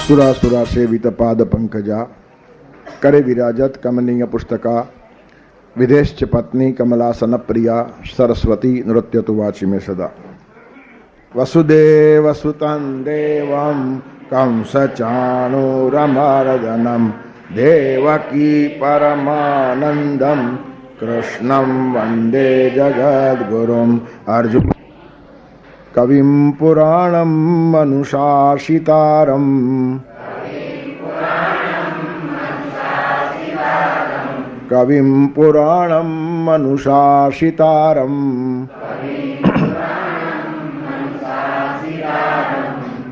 सुरासुरा सेवित पाद पंकजा करे विराजत कमनीय पुस्तका विदेश्च पत्नी कमलासन प्रिया सरस्वती नृत्य तो वाची में सदा वसुदेव सुतं देवं कंस चाणूरमर्दनं देवकी परमानंदं कृष्णं वंदे जगद्गुरुं अर्जुन कविं पुराणं मनुशासितारं कविं पुराणं मनुशासितारं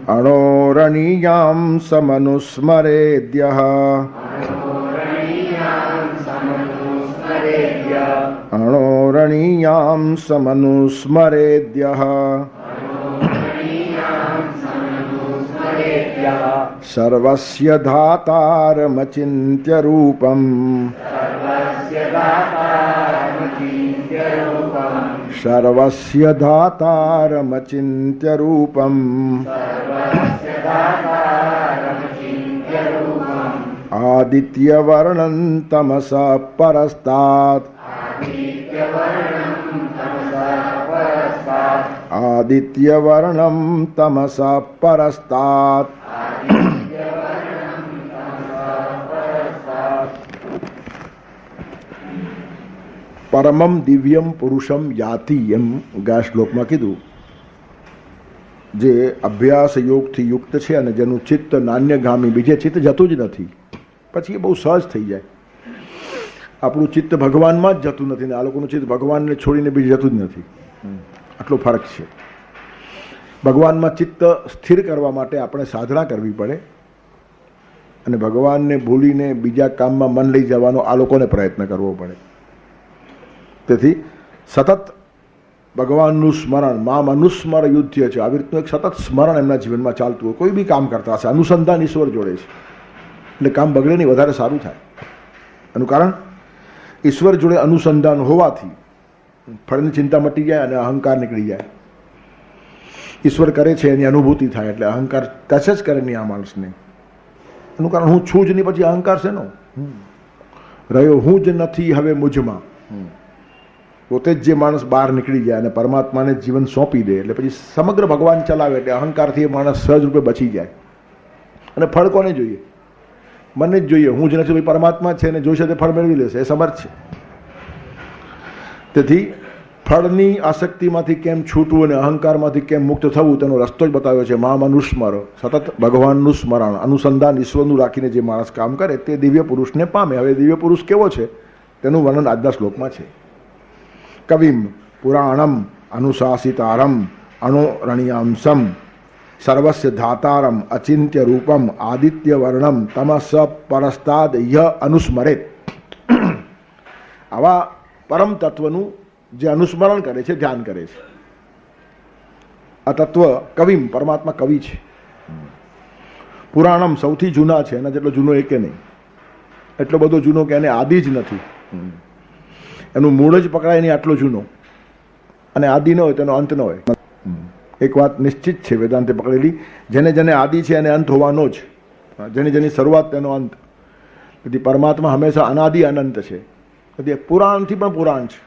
अणोरणीयां समनुस्मरेद्यः अणोरणीयां समनुस्मरेद्यः सर्वस्य धातारमचिन्त्य रूपम् सर्वस्य धातारमचिन्त्य रूपम् आदित्यवर्णं तमसः परस्तात् आदित्यवर्णं तमसः परस्तात् परमं दिव्यम पुरुषम याति एम ગયા શ્લોકમાં કીધું જે અભ્યાસ યોગથી યુક્ત છે અને જેનું ચિત્ત નાન્યગામી બીજે ચિત્ત જતું જ નથી પછી એ બહુ સહજ થઈ જાય. આપણું ચિત્ત ભગવાનમાં જ જતું નથી ને આ લોકોનું ચિત્ત ભગવાનને છોડીને બીજે જતું જ નથી. આટલો ફરક છે. ભગવાનમાં ચિત્ત સ્થિર કરવા માટે આપણે સાધના કરવી પડે અને ભગવાનને ભૂલીને બીજા કામમાં મન લઈ જવાનો આ લોકોને પ્રયત્ન કરવો પડે. તેથી સતત ભગવાનનું સ્મરણ મામ અનુસ્મર યુદ્ધ છે. આવી રીતનું એક સતત સ્મરણ એમના જીવનમાં ચાલતું હોય. કોઈ બી કામ કરતા હશે અનુસંધાન ઈશ્વર જોડે છે એટલે કામ બગડે નહીં, વધારે સારું થાય. એનું કારણ ઈશ્વર જોડે અનુસંધાન હોવાથી ફળની ચિંતા મટી જાય અને અહંકાર નીકળી જાય. ઈશ્વર કરે છે એની અનુભૂતિ થાય એટલે અહંકાર ટચ જ કરે નહીં આ માણસને. એનું કારણ હું છું જ નહીં, પછી અહંકાર છે નો રહ્યો હું જ નથી હવે મુજમાં. પોતે જ જે માણસ બહાર નીકળી જાય અને પરમાત્માને જીવન સોંપી દે એટલે પછી સમગ્ર ભગવાન ચલાવે એટલે અહંકારથી એ માણસ સહજ રૂપે બચી જાય. અને ફળ કોને જોઈએ? મને જ જોઈએ. હું જ નથી ભાઈ પરમાત્મા છે અને જોઈશે તે ફળ મેળવી લેશે, એ સમર્થ છે. તેથી ફળની આસક્તિમાંથી કેમ છૂટવું અને અહંકારમાંથી કેમ મુક્ત થવું તેનો રસ્તો જ બતાવ્યો છે. મામ અનુસ્મર, સતત ભગવાનનું સ્મરણ અનુસંધાન ઈશ્વરનું રાખીને જે માણસ કામ કરે તે દિવ્ય પુરુષને પામે. હવે દિવ્ય પુરુષ કેવો છે તેનું વર્ણન આજના શ્લોકમાં છે. કવિમ પુરાણમ અનુશાસિતારમ અણોરણ્યાંસમ સર્વસ્ય ધાતારમ અચિંત્ય રૂપમ આદિત્ય વર્ણમ તમસ પરસ્તાદ ય અનુસ્મરેત. આવા પરમ તત્વનું જે અનુસ્મરણ કરે છે, ધ્યાન કરે છે. આ તત્વ કવિમ, પરમાત્મા કવિ છે. પુરાણમ સૌથી જૂના છે, એના જેટલો જૂનો એકે નહીં. એટલો બધો જૂનો કે એને આદિ જ નથી. એનું મૂળ જ પકડાય નહીં આટલો જૂનો, અને આદિ ન હોય તેનો અંત ન હોય. એક વાત નિશ્ચિત છે વેદાંતે પકડેલી, જેને જેને આદિ છે એને અંત હોવાનો જ, જેની જેની શરૂઆત તેનો અંત. તેથી પરમાત્મા હંમેશા અનાદિ અનંત છે. તેથી પુરાણથી પણ પુરાણ છે.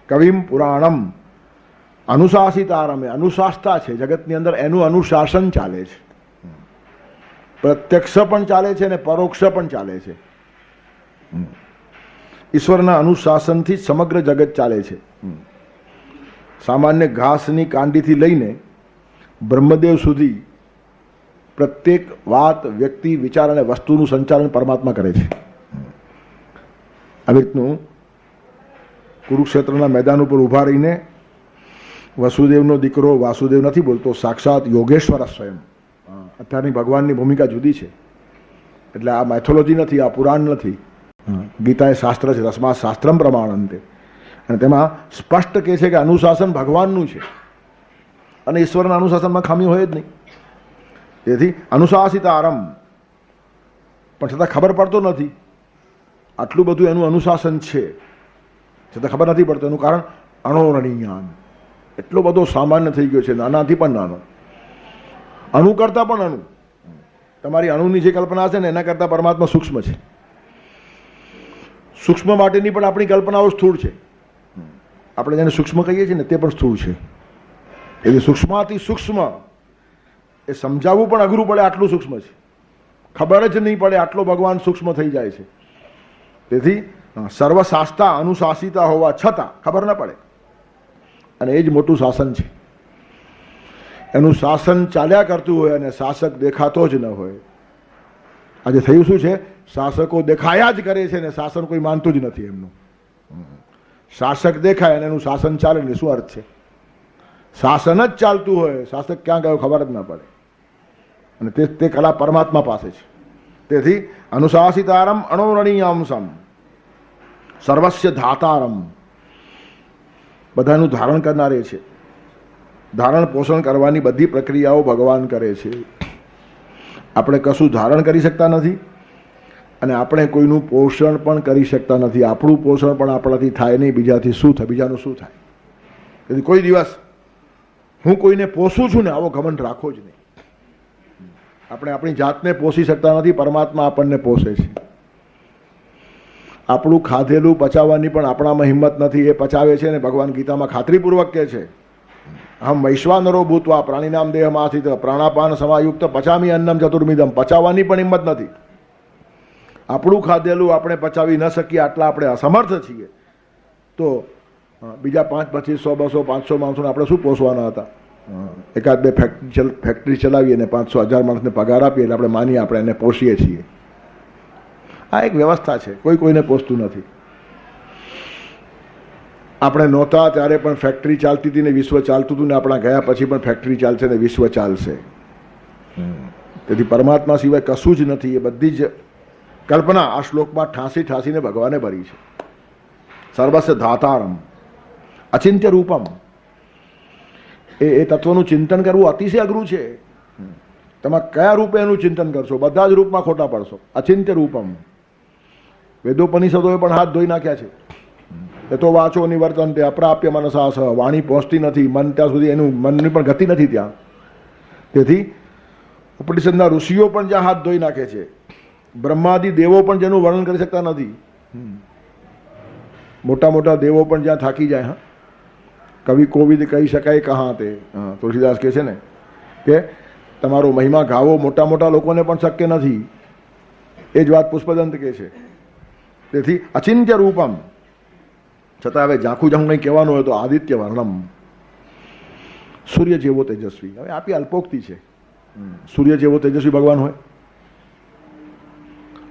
કવિમ પુરાણમ અનુશાસિતારમે, અનુશાસતા છે જગતની અંદર, એનું અનુશાસન ચાલે છે. પ્રત્યક્ષ પણ ચાલે છે અને પરોક્ષ પણ ચાલે છે. ઈશ્વરના અનુશાસનથી સમગ્ર જગત ચાલે છે. સામાન્ય ઘાસની કાંડીથી લઈને બ્રહ્મદેવ સુધી પ્રત્યેક વાત, વ્યક્તિ, વિચાર અને વસ્તુનું સંચાલન પરમાત્મા કરે છે. આવી રીતનું કુરુક્ષેત્રના મેદાન ઉપર ઊભા રહીને વસુદેવનો દીકરો વાસુદેવ નથી બોલતો, સાક્ષાત યોગેશ્વર સ્વયં. અત્યારની ભગવાનની ભૂમિકા જુદી છે. એટલે આ મેથોલોજી નથી, આ પુરાણ નથી. ગીતા એ શાસ્ત્ર છે, તસ્માત શાસ્ત્રમ પ્રમાણંતે. અને તેમાં સ્પષ્ટ કહે છે કે અનુશાસન ભગવાનનું છે અને ઈશ્વરના અનુશાસનમાં ખામી હોય જ નહીં. તેથી અનુશાસિતારમ, પણ છતાં ખબર પડતો નથી આટલું બધું એનું અનુશાસન છે, છતાં ખબર નથી પડતું. એનું કારણ અણોરણીયાન, એટલો બધો સામાન્ય થઈ ગયો છે, નાનાથી પણ નાનો, અણુ કરતા પણ અણુ. તમારી અણુની જે કલ્પના છે ને એના કરતાં પરમાત્મા સૂક્ષ્મ છે. સૂક્ષ્મ માટેની પણ આપણી કલ્પનાઓ સ્થૂળ છે. આપણે જેને સૂક્ષ્મ કહીએ છીએ ને તે પણ સ્થૂળ છે. એટલે સૂક્ષ્માતિ સૂક્ષ્મ એ સમજાવવું પણ અઘરું પડે, આટલું સૂક્ષ્મ છે. ખબર જ નહીં પડે આટલો ભગવાન સૂક્ષ્મ થઈ જાય છે. તેથી સર્વશાસ્તા અનુશાસિતા હોવા છતાં ખબર ન પડે, અને એ જ મોટું શાસન છે. એનું શાસન ચાલ્યા કરતું હોય અને શાસક દેખાતો જ ન હોય. આજે થયું શું છે? શાસકો દેખાયા જ કરે છે ને શાસન કોઈ માનતું જ નથી એમનું. શાસક દેખાય અને એનું શાસન ચાલે ને શું અર્થ છે? શાસન જ ચાલતું હોય, શાસક ક્યાં ગયો ખબર જ ના પડે. અને તે કલા પરમાત્મા પાસે છે. તેથી અનુશાસિતારમ અણોરણીયાંશમ સર્વસ્ય ધાતારમ, બધાનું ધારણ કરનારે છે. ધારણ પોષણ કરવાની બધી પ્રક્રિયાઓ ભગવાન કરે છે. આપણે કશું ધારણ કરી શકતા નથી અને આપણે કોઈનું પોષણ પણ કરી શકતા નથી. આપણું પોષણ પણ આપણાથી થાય નહીં. બીજાથી શું થાય? બીજાનું શું થાય? તેથી કોઈ દિવસ હું કોઈને પોષું છું ને આવો ઘમંડ રાખો જ નહીં. આપણે આપણી જાતને પોષી શકતા નથી, પરમાત્મા આપણને પોષે છે. આપણું ખાધેલું પચાવવાની પણ આપણામાં હિંમત નથી, એ પચાવે છે ને ભગવાન ગીતામાં ખાતરીપૂર્વક કહે છે, હમ વૈશ્વાનરો ભૂતવા પ્રાણીનામ દેહમાં સ્થિત પ્રાણાપાન સમાયુક્ત પચામી અન્નમ ચતુર્મિદમ. પચાવવાની પણ હિંમત નથી. આપણું ખાધેલું આપણે પચાવી ન શકીએ, આટલા આપણે અસમર્થ છીએ, તો બીજા 5, 25, 100, 200, 500 માણસોને આપણે શું પોષવાના હતા? એકાદ બે ફેક્ટરી ચલાવીએ ને 500, 1000 માણસને પગાર આપીએ એટલે આપણે માનીએ આપણે એને પોષીએ છીએ. આ એક વ્યવસ્થા છે, કોઈ કોઈને પોષતું નથી. આપણે નહોતા ત્યારે પણ ફેક્ટરી ચાલતી હતી ને વિશ્વ ચાલતું હતું, ને આપણા ગયા પછી પણ ફેક્ટરી ચાલશે ને વિશ્વ ચાલશે. તેથી પરમાત્મા સિવાય કશું જ નથી. એ બધી જ કલ્પના આ શ્લોકમાં ઠાંસી ઠાંસીને ભગવાને ભરી છે. સર્વસ્ય ધાતારમ અચિંત્ય રૂપમ. એ તત્વનું ચિંતન કરવું અતિશય અઘરું છે. તમે કયા રૂપે એનું ચિંતન કરશો? બધા જ રૂપમાં ખોટા પડશો. અચિંત્ય રૂપમ. વેદોપનિષદોએ પણ હાથ ધોઈ નાખ્યા છે. એ તો વાંચો નિવર્તન તે અપ્રાપ્ય મનસાસ. વાણી પહોંચતી નથી, મન ત્યાં સુધી એનું મનની પણ ગતિ નથી ત્યાં. તેથી ઉપનિષદના ઋષિઓ પણ જ્યાં હાથ ધોઈ નાખે છે, બ્રહ્માદિ દેવો પણ જેનું વર્ણન કરી શકતા નથી. મોટા મોટા દેવો પણ જ્યાં થાકી જાય. હા, કવિ કોવિદ કહી શકાય કહાં તે. તુલસીદાસ કહે છે ને કે તમારો મહિમા ગાવો મોટા મોટા લોકોને પણ શક્ય નથી. એ જ વાત પુષ્પદંત કહે છે. તેથી અચિંત્ય રૂપમ. છતાં હવે ઝાંખું ઝાંખું કંઈ કહેવાનું હોય તો આદિત્ય વર્ણમ. સૂર્ય જેવો તેજસ્વી. હવે આપી અલ્પોક્તિ છે. સૂર્ય જેવો તેજસ્વી ભગવાન હોય?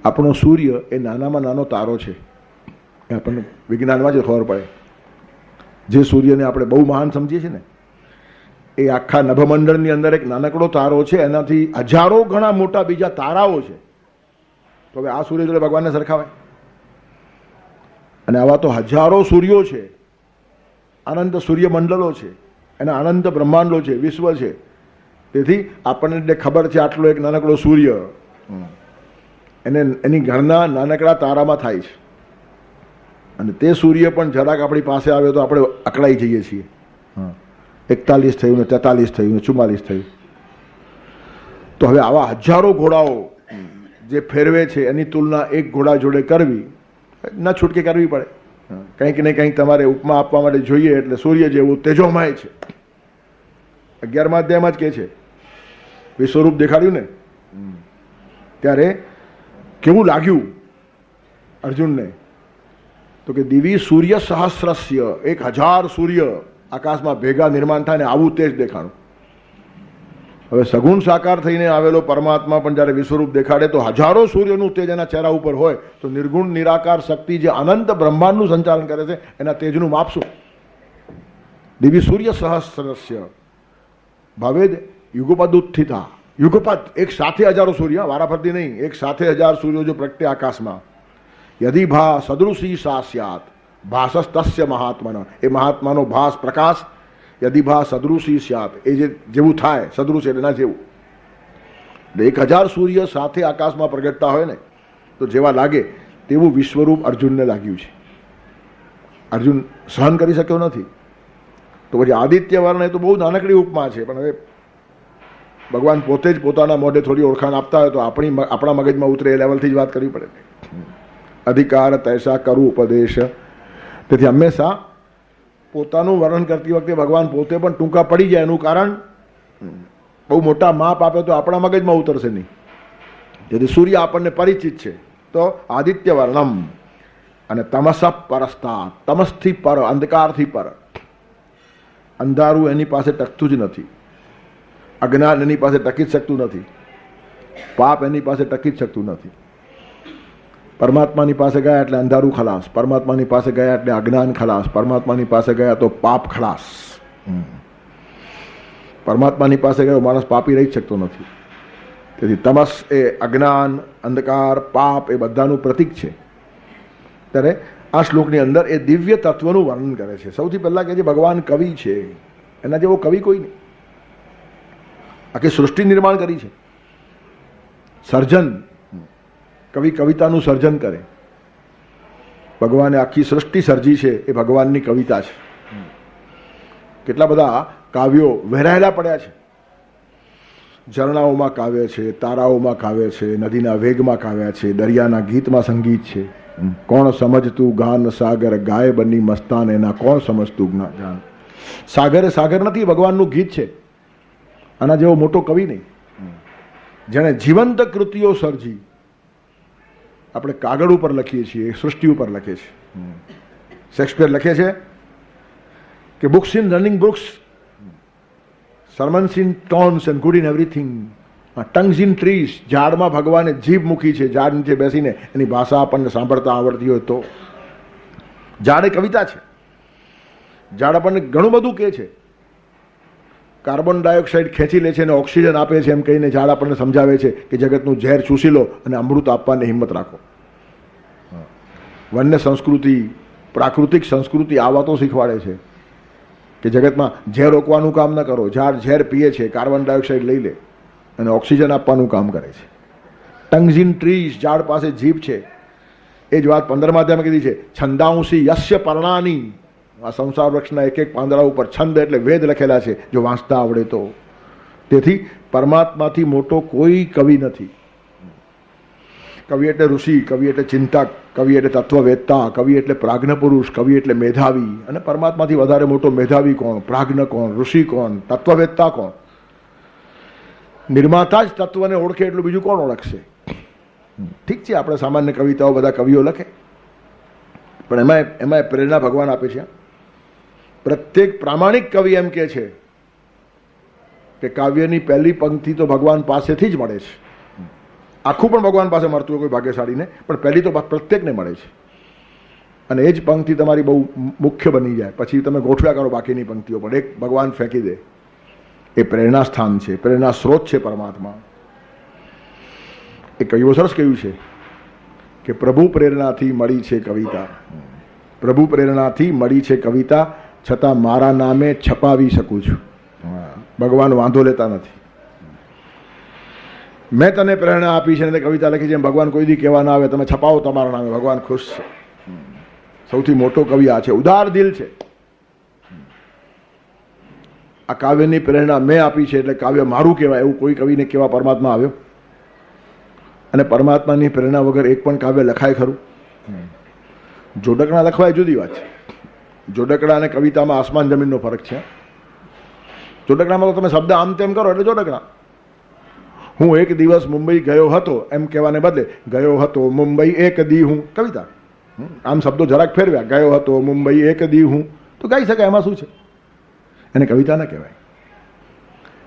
આપણો સૂર્ય એ નાનામાં નાનો તારો છે. એ આપણને વિજ્ઞાનમાં જ ખબર પડે. જે સૂર્યને આપણે બહુ મહાન સમજીએ છીએ ને, એ આખા નભમંડળની અંદર એક નાનકડો તારો છે. એનાથી હજારો ગણા મોટા બીજા તારાઓ છે. તો હવે આ સૂર્ય જોડે ભગવાનને સરખાવાય? અને આવા તો હજારો સૂર્યો છે, અનંત સૂર્યમંડળો છે, એના અનંત બ્રહ્માંડો છે, વિશ્વ છે. તેથી આપણને ખબર છે આટલો એક નાનકડો સૂર્ય, એની ગણના નાનકડા તારામાં થાય છે. અને તે સૂર્ય પણ જરાક આપણી પાસે આવે તો આપણે અકળાઈ જઈએ છીએ. 41 થયું ને 43 થયું ને 44 થયું. તો હવે આવા હજારો ઘોડાઓ જે ફેરવે છે એની તુલના એક ઘોડા જોડે કરવી ન છૂટકે કરવી પડે. કંઈક ને કંઈક તમારે ઉપમા આપવા માટે જોઈએ. એટલે સૂર્ય જેવું તેજોમય છે. 11મા અધ્યાયમાં જ કહે છે, વિશ્વરૂપ દેખાડ્યું ને ત્યારે કેવું લાગ્યું અર્જુનને? તો કે દિવી સૂર્ય સહસ્રસ્ય. 1000 સૂર્ય આકાશમાં ભેગા નિર્માણ થાય ને આવું તેજ દેખાણું. હવે સગુણ સાકાર થઈને આવેલો પરમાત્મા પણ જ્યારે વિશ્વરૂપ દેખાડે તો હજારો સૂર્યનું તેજ એના ચહેરા ઉપર હોય તો નિર્ગુણ નિરાકાર શક્તિ જે અનંત બ્રહ્માંડનું સંચાલન કરે છે એના તેજનું માપ શું? દિવી સૂર્ય સહસ્રસ્ય ભવેદ યુગપદ ઉત્થિતા. યુગપદ એક સાથે હજારો સૂર્ય, વારાફરતી નહીં, એક સાથે 1000 સૂર્યો જો પ્રગટે આકાશમાં. યદિ ભા સદૃશી સા સ્યાત ભાસસ્તસ્ય મહાત્મન. એ મહાત્માનો ભાસ પ્રકાશ યદિ ભા સદૃશી સ્યાત. એ જેવું થાય સદૃશ એટલે ના જેવું. 1000 સૂર્ય સાથે આકાશમાં પ્રગટતા હોય ને તો જેવા લાગે તેવું વિશ્વરૂપ અર્જુનને લાગ્યું છે. અર્જુન સહન કરી શક્યો નથી. તો પછી આદિત્ય વર્ણ એ તો બહુ નાનકડી ઉપમા છે, પણ હવે ભગવાન પોતે જ પોતાના મોઢે થોડી ઓળખાણ આપતા હોય તો આપણા મગજમાં ઉતરે એ લેવલથી જ વાત કરવી પડે. અધિકાર તૈસા કરું ઉપદેશ. તેથી હંમેશા પોતાનું વર્ણન કરતી વખતે ભગવાન પોતે પણ ટૂંકા પડી જાય. એનું કારણ બહુ મોટા માપ આપે તો આપણા મગજમાં ઉતરશે નહીં. જેથી સૂર્ય આપણને પરિચિત છે તો આદિત્ય વર્ણમ અને તમસ પરસ્તા, તમસથી પર, અંધકારથી પર. અંધારું એની પાસે ટકતું જ નથી, અજ્ઞાન એની પાસે ટકી જ શકતું નથી, પાપ એની પાસે ટકી જ શકતું નથી. પરમાત્માની પાસે ગયા એટલે અંધારું ખલાસ, પરમાત્માની પાસે ગયા એટલે અજ્ઞાન ખલાસ, પરમાત્માની પાસે ગયા તો પાપ ખલાસ. પરમાત્માની પાસે ગયો માણસ પાપી રહી જ શકતો નથી. તેથી તમસ એ અજ્ઞાન, અંધકાર, પાપ એ બધાનું પ્રતીક છે. ત્યારે આ શ્લોકની અંદર એ દિવ્ય તત્વનું વર્ણન કરે છે. સૌથી પહેલાં કે જે ભગવાન કવિ છે, એના જેવો કવિ કોઈ નહીં. આખી સૃષ્ટિ નિર્માણ કરી છે. સર્જન, કવિ કવિતાનું સર્જન કરે. ભગવાને આખી સૃષ્ટિ સર્જી છે એ ભગવાનની કવિતા છે. કેટલા બધા કાવ્યો વહેરાયેલા પડ્યા છે. ઝરણાઓમાં કાવ્ય છે, તારાઓમાં કાવ્ય છે, નદીના વેગમાં કાવ્ય છે, દરિયાના ગીતમાં સંગીત છે. કોણ સમજતું ગાન સાગર, ગાય બની મસ્તાન એના, કોણ સમજતું ગાન. સાગર સાગર નથી, ભગવાનનું ગીત છે. આના જેવો મોટો કવિ નહીં. જેણે જીવંત કૃતિઓ સર્જી. આપણે કાગળ ઉપર લખીએ છીએ, સૃષ્ટિ ઉપર લખે છે. શેક્સપિયર લખે છે કે books in running books, sermons in tones and good in everything, tongues in trees. ઝાડમાં ભગવાને જીભ મૂકી છે, ઝાડ નીચે બેસીને એની ભાષા આપણને સાંભળતા આવડતી હોય તો. ઝાડ એ કવિતા છે. ઝાડ આપણને ઘણું બધું કહે છે. કાર્બન ડાયોક્સાઇડ ખેંચી લે છે અને ઓક્સિજન આપે છે એમ કહીને ઝાડ આપણને સમજાવે છે કે જગતનું ઝેર ચૂસી લો અને અમૃત આપવાની હિંમત રાખો. વન્ય સંસ્કૃતિ, પ્રાકૃતિક સંસ્કૃતિ આ વાતો શીખવાડે છે કે જગતમાં ઝેર રોકવાનું કામ ન કરો. ઝાડ ઝેર પીએ છે, કાર્બન ડાયોક્સાઇડ લઈ લે અને ઓક્સિજન આપવાનું કામ કરે છે. ટંગ્સ ઇન ટ્રીઝ, ઝાડ પાસે જીભ છે. એ જ વાત 15મા અધ્યાયમાં કીધી છે, છંદાંસી યસ્ય પર્ણાની. આ સંસાર વૃક્ષના એક એક પાંદડા ઉપર છંદ એટલે વેદ લખેલા છે, જો વાંચતા આવડે તો. તેથી પરમાત્માથી મોટો કોઈ કવિ નથી. કવિ એટલે ઋષિ, કવિ એટલે ચિંતક, કવિ એટલે તત્વવેત્તા, કવિ એટલે પ્રાજ્ઞ પુરુષ, કવિ એટલે મેધાવી. અને પરમાત્માથી વધારે મોટો મેધાવી કોણ, પ્રાજ્ઞ કોણ, ઋષિ કોણ, તત્વવેત્તા કોણ? નિર્માતા જ તત્વને ઓળખે એટલું બીજું કોણ ઓળખશે? ઠીક છે, આપણે સામાન્ય કવિતાઓ બધા કવિઓ લખે, પણ એમાં પ્રેરણા ભગવાન આપે છે. પ્રત્યેક પ્રામાણિક કવિ એમ કે છે કે કાવ્યની પહેલી પંક્તિ તો ભગવાન પાસેથી જ મળે છે. આખું પણ ભગવાન પાસે મળતું હોય કોઈ ભાગ્યશાળીને, પણ પહેલી તો પ્રત્યેકને મળે છે. અને એ જ પંક્તિ તમારી બહુ મુખ્ય બની જાય. પછી તમે ગોઠવ્યા કરો બાકીની પંક્તિઓ, પણ એક ભગવાન ફેંકી દે. એ પ્રેરણા સ્થાન છે, પ્રેરણા સ્ત્રોત છે પરમાત્મા. એ કવિઓ સરસ કહ્યું છે કે પ્રભુ પ્રેરણાથી મળી છે કવિતા, પ્રભુ પ્રેરણાથી મળી છે કવિતા, છતાં મારા નામે છપાવી શકું છું. ભગવાન વાંધો લેતા નથી. મેં તને પ્રેરણા આપી છે ને કવિતા લખી છે, ભગવાન કોઈ દી કહેવા ના આવે તમે છપાવો તમારા નામે, ભગવાન ખુશ છે. સૌથી મોટો કવિ આ છે, ઉદાર દિલ છે. આ કાવ્યની પ્રેરણા મેં આપી છે એટલે કાવ્ય મારું કહેવાય, એવું કોઈ કવિને કહેવા પરમાત્મા આવ્યો? અને પરમાત્માની પ્રેરણા વગર એક પણ કાવ્ય લખાય ખરું? જોડકણા લખવાય જુદી વાત છે. જોડકણા અને કવિતામાં આસમાન જમીનનો ફરક છે. જોડકણામાં તો તમે શબ્દ આમ તેમ કરો એટલે જોડકણા. હું એક દિવસ મુંબઈ ગયો હતો એમ કહેવાને બદલે ગયો હતો મુંબઈ એક દી હું, કવિતા. આમ શબ્દો જરાક ફેરવ્યા, ગયો હતો મુંબઈ એક દી હું, તો ગાઈ શકાય, એમાં શું છે? એને કવિતા ના કહેવાય.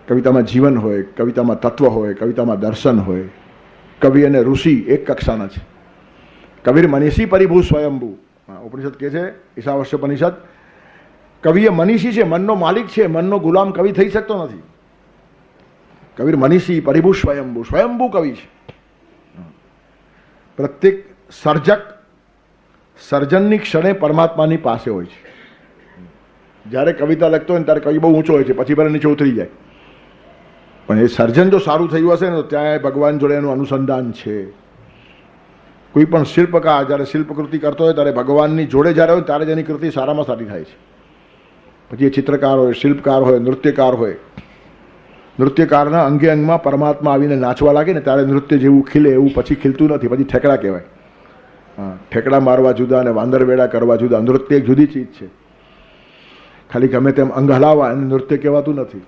કવિતામાં જીવન હોય, કવિતામાં તત્વ હોય, કવિતામાં દર્શન હોય. કવિ અને ઋષિ એક કક્ષાના છે. કવિર મનીષી પરિભૂ સ્વયંભૂ. ઉપનિષદ કહે છે, ઈશાવાસ્યોપનિષદ, કવિ એ મનીષી છે, મનનો માલિક છે, મનનો ગુલામ કવિ થઈ શકતો નથી. કવિર મનીષી પરિભૂ સ્વયંભૂ, સ્વયંભૂ કવિ છે. પ્રત્યેક સર્જક સર્જનની ક્ષણે પરમાત્માની પાસે હોય છે. જ્યારે કવિતા લખતો હોય ને ત્યારે કવિ બહુ ઊંચો હોય છે, પછી ભલે નીચે ઉતરી જાય. પણ એ સર્જન જો સારું થયું હશે ને તો ત્યાં ભગવાન જોડે એનું અનુસંધાન છે. કોઈ પણ શિલ્પકાર જ્યારે શિલ્પકૃતિ કરતો હોય ત્યારે ભગવાનની જોડે જ્યારે હોય ત્યારે જ એની કૃતિ સારામાં સારી થાય છે. પછી એ ચિત્રકાર હોય, શિલ્પકાર હોય, નૃત્યકાર હોય, નૃત્યકારના અંગે અંગમાં પરમાત્મા આવીને નાચવા લાગે ને ત્યારે નૃત્ય જેવું ખીલે એવું પછી ખીલતું નથી, પછી ઠેકડા કહેવાય. હા, ઠેકડા મારવા જુદા અને વાંદરવેડા કરવા જુદા. નૃત્ય એક જુદી ચીજ છે. ખાલી ગમે તેમ અંગ હલાવવા એને નૃત્ય કહેવાતું નથી.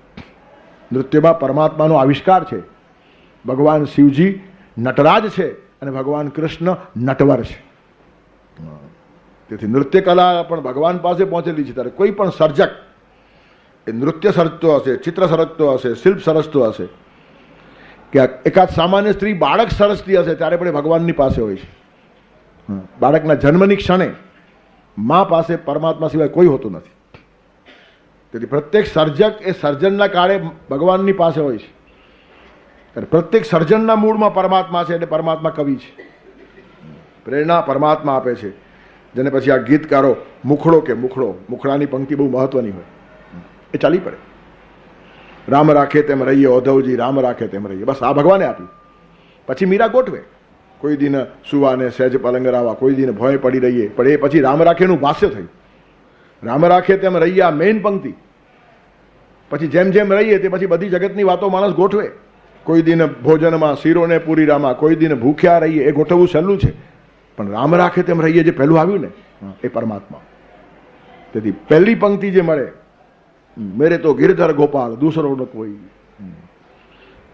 નૃત્યમાં પરમાત્માનો આવિષ્કાર છે. ભગવાન શિવજી નટરાજ છે અને ભગવાન કૃષ્ણ નટવર છે. તેથી નૃત્ય કલા પણ ભગવાન પાસે પહોંચેલી છે. ત્યારે કોઈ પણ સર્જક એ નૃત્ય સર્જતો હશે, ચિત્ર સર્જતો હશે, શિલ્પ સર્જતો હશે, કે એકાદ સામાન્ય સ્ત્રી બાળક સર્જતી હશે ત્યારે પણ એ ભગવાનની પાસે હોય છે. બાળકના જન્મની ક્ષણે મા પાસે પરમાત્મા સિવાય કોઈ હોતું નથી. તેથી પ્રત્યેક સર્જક એ સર્જનના કાળે ભગવાનની પાસે હોય છે. પ્રત્યેક સર્જનના મૂળમાં પરમાત્મા છે એટલે પરમાત્મા કવિ છે. પ્રેરણા પરમાત્મા આપે છે. જેને પછી આ ગીતકારો મુખડો કે મુખડો, મુખડાની પંક્તિ બહુ મહત્વની હોય, એ ચાલી પડે. રામ રાખે તેમ રહીએ ઓધવજી, રામ રાખે તેમ રહીએ, બસ આ ભગવાને આપ્યું. પછી મીરા ગોઠવે, કોઈ દિન સુવાને સહેજ પલંગરાવા, કોઈ દિન ભોય પડી રહીએ, પણ એ પછી રામ રાખેનું ભાષ્ય થયું. રામ રાખે તેમ રહીએ આ મેઇન પંક્તિ. પછી જેમ જેમ રહીએ તે પછી બધી જગતની વાતો માણસ ગોઠવે. કોઈ દિન ભોજનમાં શીરોને પૂરી રામા, કોઈ દિન ભૂખ્યા રહીએ, એ ગોઠવવું સહેલું છે. પણ રામ રાખે તેમ રહીએ જે પહેલું આવ્યું ને એ પરમાત્મા. તેથી પહેલી પંક્તિ જે મળે, મેરે તો ગિરધર ગોપાલ દૂસરો ન કોઈ,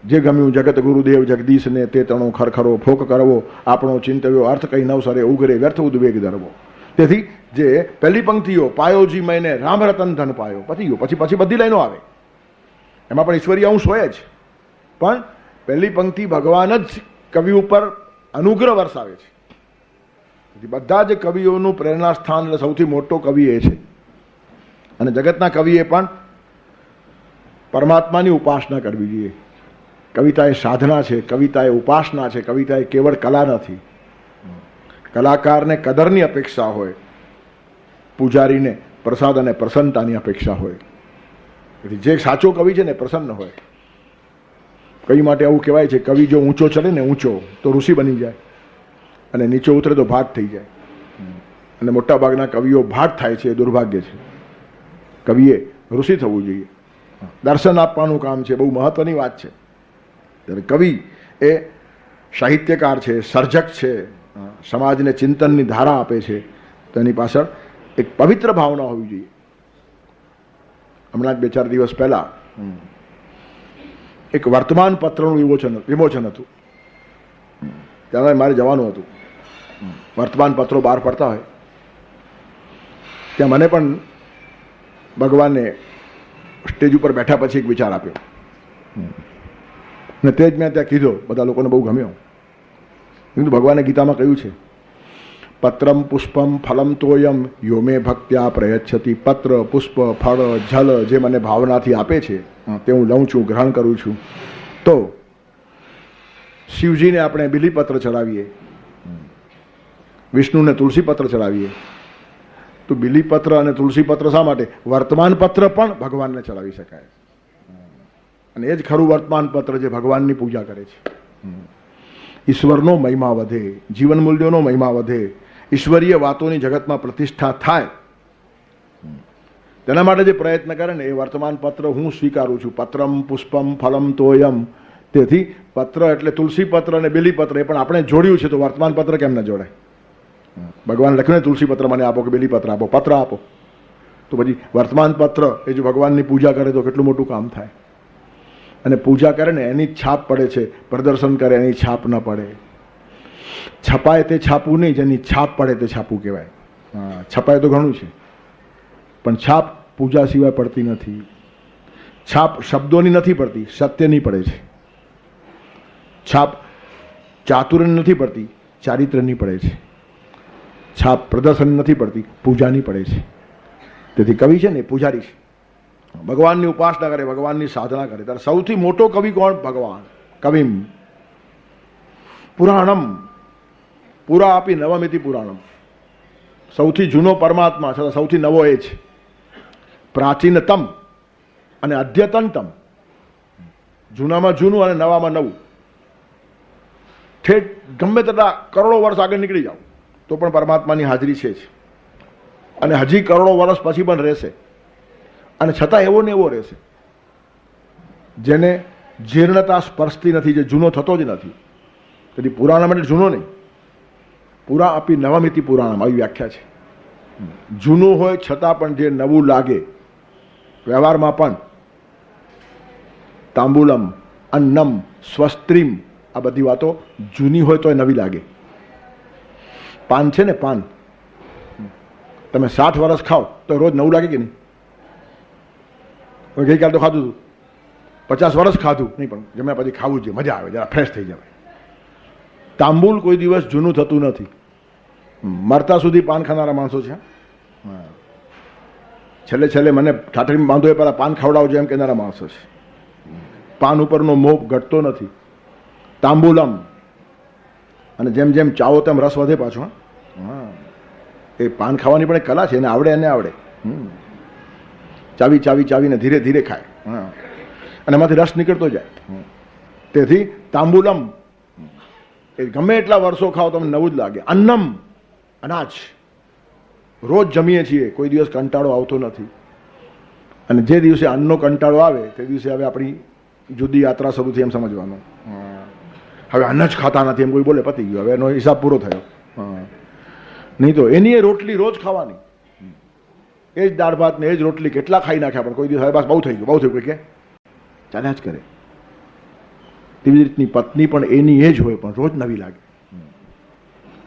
જે ગમ્યું જગત ગુરુદેવ જગદીશને તે તણો ખરખરો ફોક કરવો, આપણો ચિંતવ્યો અર્થ કઈ નવસરે ઉગરે વ્યર્થ ઉદ્વેગ ધરવો. તેથી જે પહેલી પંક્તિઓ પાયોજી મેને રામ રતન ધન પાયો, પછી બધી લાઈનો આવે, એમાં પણ ઈશ્વરીય અંશ હોય જ. પણ પહેલી પંક્તિ ભગવાન જ કવિ ઉપર અનુગ્રહ વરસાવે છે. બધા જ કવિઓનું પ્રેરણા સ્થાન એટલે સૌથી મોટો કવિ એ છે. અને જગતના કવિએ પણ પરમાત્માની ઉપાસના કરવી જોઈએ. કવિતા એ સાધના છે, કવિતા એ ઉપાસના છે, કવિતા એ કેવળ કલા નથી. કલાકારને કદરની અપેક્ષા હોય, પૂજારીને પ્રસાદ અને પ્રસન્નતાની અપેક્ષા હોય. તેથી જે સાચો કવિ છે ને પ્રસન્ન હોય. કવિ માટે આવું કહેવાય છે, કવિ જો ઊંચો ચડે ને ઊંચો તો ઋષિ બની જાય, અને નીચે ઉતરે તો ભાગ થઈ જાય. અને મોટા ભાગના કવિઓ ભાગ થાય છે, એ દુર્ભાગ્ય છે. કવિએ ઋષિ થવું જોઈએ, દર્શન આપવાનું કામ છે, બહુ મહત્વની વાત છે. ત્યારે કવિ એ સાહિત્યકાર છે, સર્જક છે, સમાજને ચિંતનની ધારા આપે છે. તો એની પાછળ એક પવિત્ર ભાવના હોવી જોઈએ. હમણાં જ 2-4 દિવસ પહેલા એક વર્તમાન પત્રનું વિમોચન હતું. ત્યારે મારે જવાનું હતું. વર્તમાન પત્રો બહાર પડતા હોય ત્યાં મને પણ ભગવાને સ્ટેજ ઉપર બેઠા પછી એક વિચાર આપ્યો, ને તે જ મેં ત્યાં કીધો. બધા લોકોને બહુ ગમ્યો. কিন্তু ભગવાને ગીતામાં કહ્યું છે, પત્રમ પુષ્પમ ફલમ તોયમ યો મે ભક્ત્યા પ્રયચ્છતિ. પત્ર, પુષ્પ, ફળ, જલ જે મને ભાવનાથી આપે છે તે હું લઉં છું, ગ્રહણ કરું છું. તો શિવજીને આપણે બિલીપત્ર ચડાવીએ, વિષ્ણુને તુલસીપત્ર ચડાવીએ, તો બિલીપત્ર અને તુલસીપત્ર શા માટે? વર્તમાન પત્ર પણ ભગવાનને ચડાવી શકાય. અને એ જ ખરું વર્તમાન પત્ર જે ભગવાનની પૂજા કરે છે. ઈશ્વરનો મહિમા વધે, જીવન મૂલ્યોનો મહિમા વધે, ઈશ્વરીય વાતોની જગતમાં પ્રતિષ્ઠા થાય, તેના માટે જે પ્રયત્ન કરે ને એ વર્તમાન પત્ર હું સ્વીકારું છું. પત્રમ પુષ્પમ ફલમ તોયમ. તેથી પત્ર એટલે તુલસી પત્ર અને બેલીપત્ર, એ પણ આપણે જોડ્યું છે, તો વર્તમાન પત્ર કેમ ન જોડાય? ભગવાન લખ્યું ને તુલસી પત્ર મને આપો કે બેલીપત્ર આપો, પત્ર આપો. તો પછી વર્તમાન પત્ર એ જો ભગવાનની પૂજા કરે તો કેટલું મોટું કામ થાય. અને પૂજા કરે ને એની છાપ પડે છે, પ્રદર્શન કરે એની છાપ ન પડે. છપાય તે છાપવું નહીં, જેની છાપ પડે તે છાપવું કહેવાય. છપાય તો ઘણું છે, પણ છાપ પૂજા સિવાય પડતી નથી. છાપ શબ્દોની નથી પડતી, સત્યની પડે છે. છાપ ચાતુર્યની નથી પડતી, ચારિત્ર્યની પડે છે. છાપ પ્રદર્શન નથી પડતી, પૂજાની પડે છે. તેથી કવિ છે ને પૂજારી છે. ભગવાનની ઉપાસના કરે, ભગવાનની સાધના કરે. ત્યારે સૌથી મોટો કવિ કોણ? ભગવાન. કવિમ પુરાણમ પુરા આપી નવમિતિ પુરાણમ. સૌથી જૂનો પરમાત્મા છતાં સૌથી નવો એ છે. પ્રાચીનતમ અને અદ્યતનતમ. જૂનામાં જૂનું અને નવામાં નવું. ઠેઠ ગમે તેટલા કરોડો વર્ષ આગળ નીકળી જાઓ તો પણ પરમાત્માની હાજરી છે જ, અને હજી કરોડો વર્ષ પછી પણ રહેશે, અને છતાં એવો ને એવો રહેશે. જેને જીર્ણતા સ્પર્શતી નથી, જે જૂનો થતો જ નથી. તેથી પુરાણમ એટલે જૂનો નહીં. પુરા આપી નવમિતિ પુરાણમ, આવી વ્યાખ્યા છે. જૂનું હોય છતાં પણ જે નવું લાગે, વ્યવહારમાં પણ તાંબુલમ, અન્નમ, સ્વસ્ત્રીમ, આ બધી વાતો જૂની હોય તો એ નવી લાગે. પાન છે ને, પાન તમે 60 વર્ષ ખાઓ તો રોજ નવું લાગે કે નહીં? ગઈકાલ તો ખાધું હતું, 50 વર્ષ ખાધું નહીં, પણ જમ્યા પછી ખાવું જ, મજા આવે, જરા ફ્રેશ થઈ જાય. તાંબુલ કોઈ દિવસ જૂનું થતું નથી. મરતા સુધી પાન ખાનારા માણસો છે. છેલ્લે છેલ્લે મને ઠાઠરી બાંધો એ પહેલાં પાન ખવડાવજો એમ કહેનારા માણસો છે. પાન ઉપરનો મોહ ઘટતો નથી. તાંબુલમ, અને જેમ જેમ ચાવો તેમ રસ વધે પાછો. હા, એ પાન ખાવાની પણ એક કલા છે, એને આવડે, એને આવડે. ચાવી ચાવી ચાવીને ધીરે ધીરે ખાય, અને એમાંથી રસ નીકળતો જાય. તેથી તાંબુલમ, એ ગમે એટલા વર્ષો ખાઓ તમને નવું જ લાગે. અન્નમ, અનાજ રોજ જમીએ છીએ, કોઈ દિવસ કંટાળો આવતો નથી. અને જે દિવસે અન્નનો કંટાળો આવે તે દિવસે હવે આપણી જુદી યાત્રા શરૂ થઈ એમ સમજવાનું. હવે અન્ન જ ખાતા નથી એમ કોઈ બોલે, પતી ગયો, હવે એનો હિસાબ પૂરો થયો. નહીં તો એની એ રોટલી રોજ ખાવાની, એ જ દાળ ભાત ને એ જ રોટલી કેટલા ખાઈ નાખ્યા, પણ કોઈ દિવસ હવે બસ બહુ થઈ ગયું, બહુ થયું, કોઈ કે ચાલ્યા જ કરે. તેવી રીતની પત્ની પણ એની એ જ હોય, પણ રોજ નવી લાગે.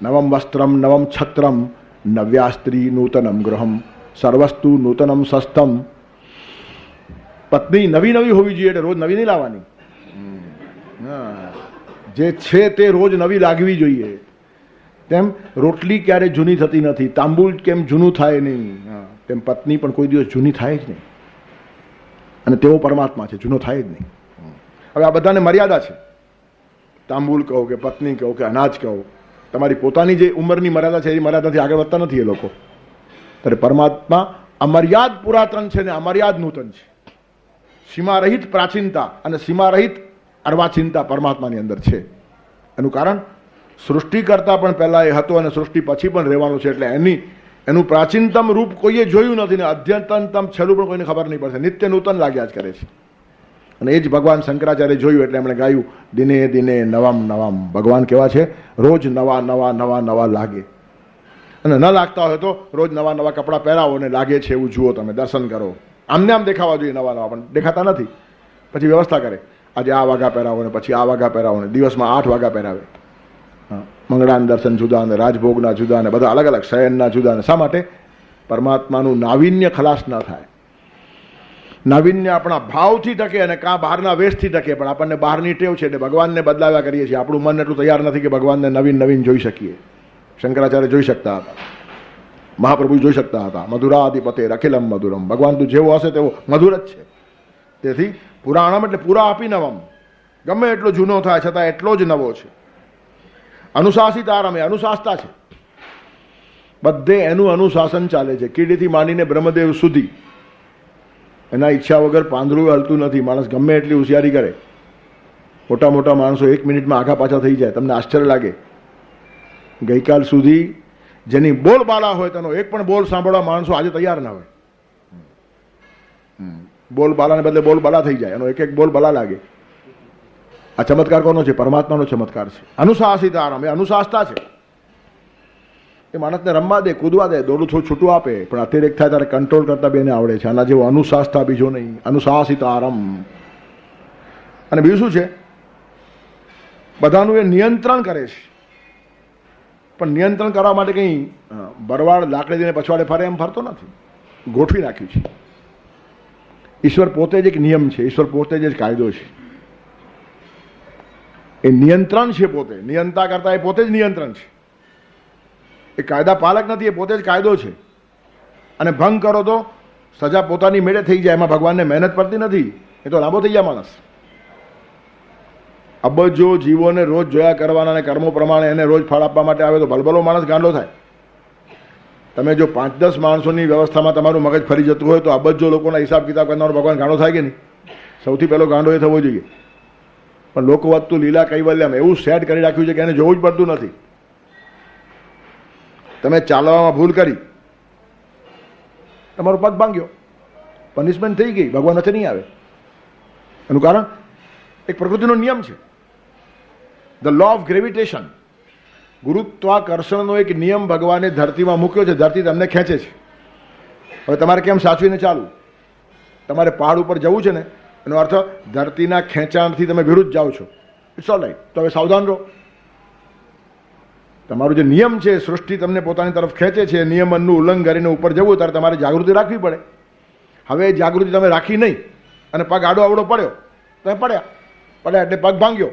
નવમ વસ્ત્રમ નવમ છત્રમ નવ્યા સ્ત્રી નૂતનમ ગૃહમ સર્વસ્તુ નૂતનમ સસ્તમ. પત્ની નવી નવી હોવી જોઈએ, એટલે રોજ નવી નહીં લાવવાની. જે છે તે રોજ નવી લાગવી જોઈએ. તેમ રોટલી ક્યારે જૂની થતી નથી, તાંબુલ કેમ જૂનું થાય નહીં, તેમ પત્ની પણ કોઈ દિવસ જૂની થાય જ નહીં. અને તેઓ પરમાત્મા છે, જૂનો થાય જ નહીં. હવે આ બધાને મર્યાદા છે. તાંબુલ કહો કે પત્ની કહો કે અનાજ કહો, તમારી પોતાની જે ઉંમરની મર્યાદા છે એ મર્યાદાથી આગળ વધતા નથી એ લોકો. ત્યારે પરમાત્મા અમર્યાદ પુરાતન છે ને અમર્યાદ નૂતન છે. સીમારહિત પ્રાચીનતા અને સીમારહિત અર્વાચીનતા પરમાત્માની અંદર છે. એનું કારણ સૃષ્ટિ કરતાં પણ પહેલાં એ હતો અને સૃષ્ટિ પછી પણ રહેવાનું છે. એટલે એનું પ્રાચીનતમ રૂપ કોઈએ જોયું નથી ને અદ્યતનતમ છેલ્લું પણ કોઈને ખબર નહીં પડશે. નિત્ય નૂતન લાગ્યા જ કરે છે. અને એ જ ભગવાન શંકરાચાર્ય જોયું એટલે એમણે ગાયું, દિને દિને નવમ નવમ. ભગવાન કેવા છે? રોજ નવા નવા નવા નવા લાગે. અને ન લાગતા હોય તો રોજ નવા નવા કપડાં પહેરાવો અને લાગે છે એવું જુઓ, તમે દર્શન કરો. આમને આમ દેખાવા જોઈએ નવા નવા, પણ દેખાતા નથી. પછી વ્યવસ્થા કરે, આજે આ વાઘા પહેરાવો ને પછી આ વાઘા પહેરાવો ને દિવસમાં 8 વાઘા પહેરાવે. મંગળાના દર્શન જુદા અને રાજભોગના જુદા અને બધા અલગ અલગ, શયનના જુદા. અને શા માટે? પરમાત્માનું નાવીન્ય ખલાસ ન થાય. નાવીન્ય આપણા ભાવથી ટકે અને કાં બહારના વેશથી ટકે, પણ આપણને બહારની ટેવ છે એટલે ભગવાનને બદલાવ્યા કરીએ છીએ. આપણું મન એટલું તૈયાર નથી કે ભગવાનને નવીન નવીન જોઈ શકીએ. શંકરાચાર્ય જોઈ શકતા હતા, મહાપ્રભુ જોઈ શકતા હતા. મધુરાધિપતે અખિલમ મધુરમ. ભગવાન તું જેવો હશે તેવો મધુર જ છે. તેથી પુરાણમ એટલે પૂરા આપી નવમ. ગમે એટલો જૂનો થાય છતાં એટલો જ નવો છે. અનુશાસિત આરમ, એ અનુશાસતા છે. બધે એનું અનુશાસન ચાલે છે. કીડીથી માંડીને બ્રહ્મદેવ સુધી એના ઈચ્છા વગર પાંદડું હલતું નથી. માણસ ગમે એટલી હોશિયારી કરે, મોટા મોટા માણસો 1 મિનિટમાં આગા પાછા થઈ જાય. તમને આશ્ચર્ય લાગે. ગઈકાલ સુધી જેની બોલબાલા હોય તેનો એક પણ બોલ સાંભળવા માણસો આજે તૈયાર ના હોય. બોલબાલાને બદલે બોલબાલા થઈ જાય, એનો એક એક બોલ બલા લાગે. આ ચમત્કાર કોનો છે? પરમાત્માનો ચમત્કાર છે. અનુશાસિત આરામ, એ અનુશાસતા છે. એ માણસને રમવા દે, કૂદવા દે, દોડું થોડું છૂટું આપે, પણ અતિરેક થાય ત્યારે કંટ્રોલ કરતા બેને આવડે છે. આના જેવો અનુશાસતા બીજો નહીં. અનુશાસિત આરામ. અને બીજું શું છે? બધાનું એ નિયંત્રણ કરે છે. પણ નિયંત્રણ કરવા માટે કંઈ બરવાડ લાકડી દઈને પછવાડે ફરે એમ ફરતો નથી. ગોઠવી નાખ્યું છે. ઈશ્વર પોતે જ એક નિયમ છે. ઈશ્વર પોતે જ કાયદો છે. એ નિયંત્રણ છે પોતે. નિયંતા કરતા એ પોતે જ નિયંત્રણ છે. એ કાયદા પાલક નથી, એ પોતે જ કાયદો છે. અને ભંગ કરો તો સજા પોતાની મેળે થઈ જાય. એમાં ભગવાનને મહેનત પડતી નથી. એ તો લાંબો થઈ જાય માણસ. અબજો જીવોને રોજ જોયા કરવાના અને કર્મો પ્રમાણે એને રોજ ફળ આપવા માટે આવે તો ભલભલો માણસ ગાંડો થાય. તમે જો 5-10 માણસોની વ્યવસ્થામાં તમારું મગજ ફરી જતું હોય તો અબજો લોકોના હિસાબ કિતાબ કરનારો ભગવાન ગાંડો થાય કે નહીં? સૌથી પહેલો ગાંડો એ થવો જોઈએ. પણ લોકવત્તું લીલા કૈવલ્યમ એવું સેટ કરી રાખ્યું છે કે એને જોવું જ પડતું નથી. તમે ચાલવામાં ભૂલ કરી, તમારો પગ ભાંગ્યો, પનિશમેન્ટ થઈ ગઈ, ભગવાન નથી નહીં આવે. એનું કારણ એક પ્રકૃતિનો નિયમ છે, ધ લો ઓફ ગ્રેવિટેશન, ગુરુત્વાકર્ષણનો એક નિયમ ભગવાને ધરતીમાં મૂક્યો છે. ધરતી તમને ખેંચે છે. હવે તમારે કેમ સાચવીને ચાલવું? તમારે પહાડ ઉપર જવું છે ને, એનો અર્થ ધરતીના ખેંચાણથી તમે વિરુદ્ધ જાઓ છો. It's all right. તો હવે સાવધાન રહો. તમારો જે નિયમ છે, સૃષ્ટિ તમને પોતાની તરફ ખેંચે છે, નિયમનનું ઉલ્લંઘન કરીને ઉપર જવું, ત્યારે તમારે જાગૃતિ રાખવી પડે. હવે જાગૃતિ તમે રાખી નહીં અને પગ આડો આવડો પડ્યો, તમે પડ્યા એટલે પગ ભાંગ્યો.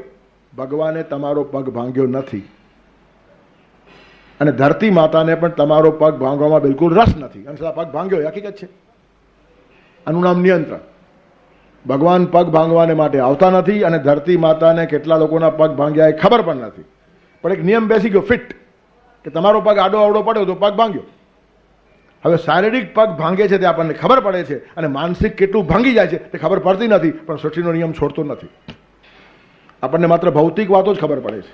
ભગવાને તમારો પગ ભાંગ્યો નથી, અને ધરતી માતાને પણ તમારો પગ ભાંગવામાં બિલકુલ રસ નથી. અને પગ ભાંગ્યો એ હકીકત છે. આનું નામ નિયંત્રણ. ભગવાન પગ ભાંગવાને માટે આવતા નથી, અને ધરતી માતાને કેટલા લોકોના પગ ભાંગ્યા એ ખબર પણ નથી. પણ એક નિયમ બેસી ગયો ફિટ, કે તમારો પગ આડો આવડો પડ્યો તો પગ ભાંગ્યો. હવે શારીરિક પગ ભાંગે છે તે આપણને ખબર પડે છે, અને માનસિક કેટલું ભાંગી જાય છે તે ખબર પડતી નથી. પણ સૃષ્ટિનો નિયમ છોડતો નથી. આપણને માત્ર ભૌતિક વાતો જ ખબર પડે છે.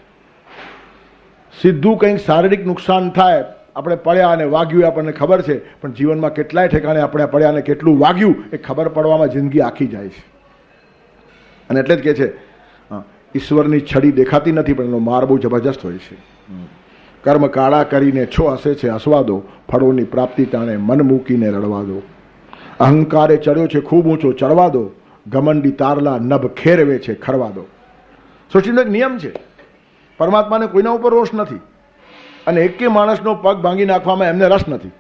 સીધું કંઈક શારીરિક નુકસાન થાય, આપણે પડ્યા અને વાગ્યું એ આપણને ખબર છે, પણ જીવનમાં કેટલાય ઠેકાણે આપણે પડ્યા અને કેટલું વાગ્યું એ ખબર પડવામાં જિંદગી આખી જાય છે. અને એટલે જ કહે છે, ઈશ્વરની છડી દેખાતી નથી, પણ એનો માર બહુ જબરજસ્ત હોય છે. કર્મ કાળા કરીને છો હસે છે હસવા દો, ફળોની પ્રાપ્તિ ટાણે મન મૂકીને રડવા દો. અહંકારે ચડ્યો છે ખૂબ ઊંચો ચડવા દો, ઘમંડી તારલા નભ ખેરવે છે ખરવા દો. સૃષ્ટિનો એક નિયમ છે. પરમાત્માને કોઈના ઉપર રોષ નથી, અને એકે માણસનો પગ ભાંગી નાખવામાં એમને રસ નથી.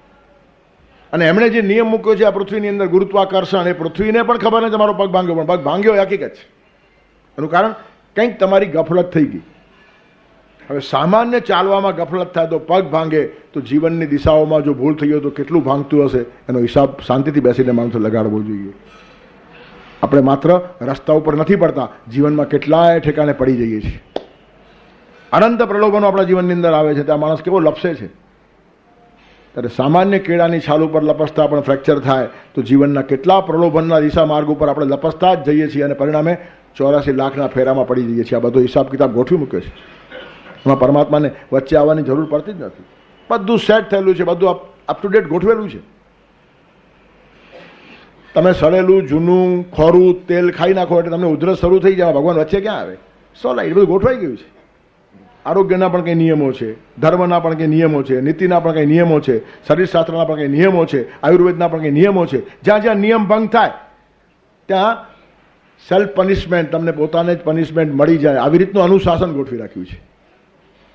અને એમણે જે નિયમ મૂક્યો છે આ પૃથ્વીની અંદર, ગુરુત્વાકર્ષણ, એ પૃથ્વીને પણ ખબર નથી તમારો પગ ભાંગ્યો, પણ પગ ભાંગ્યો એ હકીકત છે. એનું કારણ કંઈક તમારી ગફલત થઈ ગઈ. હવે સામાન્ય ચાલવામાં ગફલત થાય તો પગ ભાંગે, તો જીવનની દિશાઓમાં જો ભૂલ થઈ હોય તો કેટલું ભાંગતું હશે એનો હિસાબ શાંતિથી બેસીને માણસો લગાડવો જોઈએ. આપણે માત્ર રસ્તા ઉપર નથી પડતા, જીવનમાં કેટલાય ઠેકાણે પડી જઈએ છીએ. અનંત પ્રલોભનો આપણા જીવનની અંદર આવે છે. ત્યાં માણસ કેવો લપસે છે. ત્યારે સામાન્ય કેળાની છાલ ઉપર લપસતા પણ ફ્રેક્ચર થાય તો જીવનના કેટલા પ્રલોભનના દિશા માર્ગ ઉપર આપણે લપસતા જ જઈએ છીએ, અને પરિણામે 84 લાખના ફેરામાં પડી જઈએ છીએ. આ બધો હિસાબ કિતાબ ગોઠવી મૂક્યો છે. એમાં પરમાત્માને વચ્ચે આવવાની જરૂર પડતી જ નથી. બધું સેટ થયેલું છે, બધું અપ ટુ ડેટ ગોઠવેલું છે. તમે સડેલું જૂનું ખોરું તેલ ખાઈ નાખો એટલે તમને ઉધરસ શરૂ થઈ જાય. ભગવાન વચ્ચે ક્યાં આવે? સોલાઈ બધું ગોઠવાઈ ગયું છે. આરોગ્યના પણ કંઈ નિયમો છે, ધર્મના પણ કંઈ નિયમો છે, નીતિના પણ કંઈ નિયમો છે, શરીરશાસ્ત્રના પણ કંઈ નિયમો છે, આયુર્વેદના પણ કંઈ નિયમો છે. જ્યાં જ્યાં નિયમ ભંગ થાય ત્યાં સેલ્ફ પનિશમેન્ટ, તમને પોતાને જ પનિશમેન્ટ મળી જાય, આવી રીતનું અનુશાસન ગોઠવી રાખ્યું છે.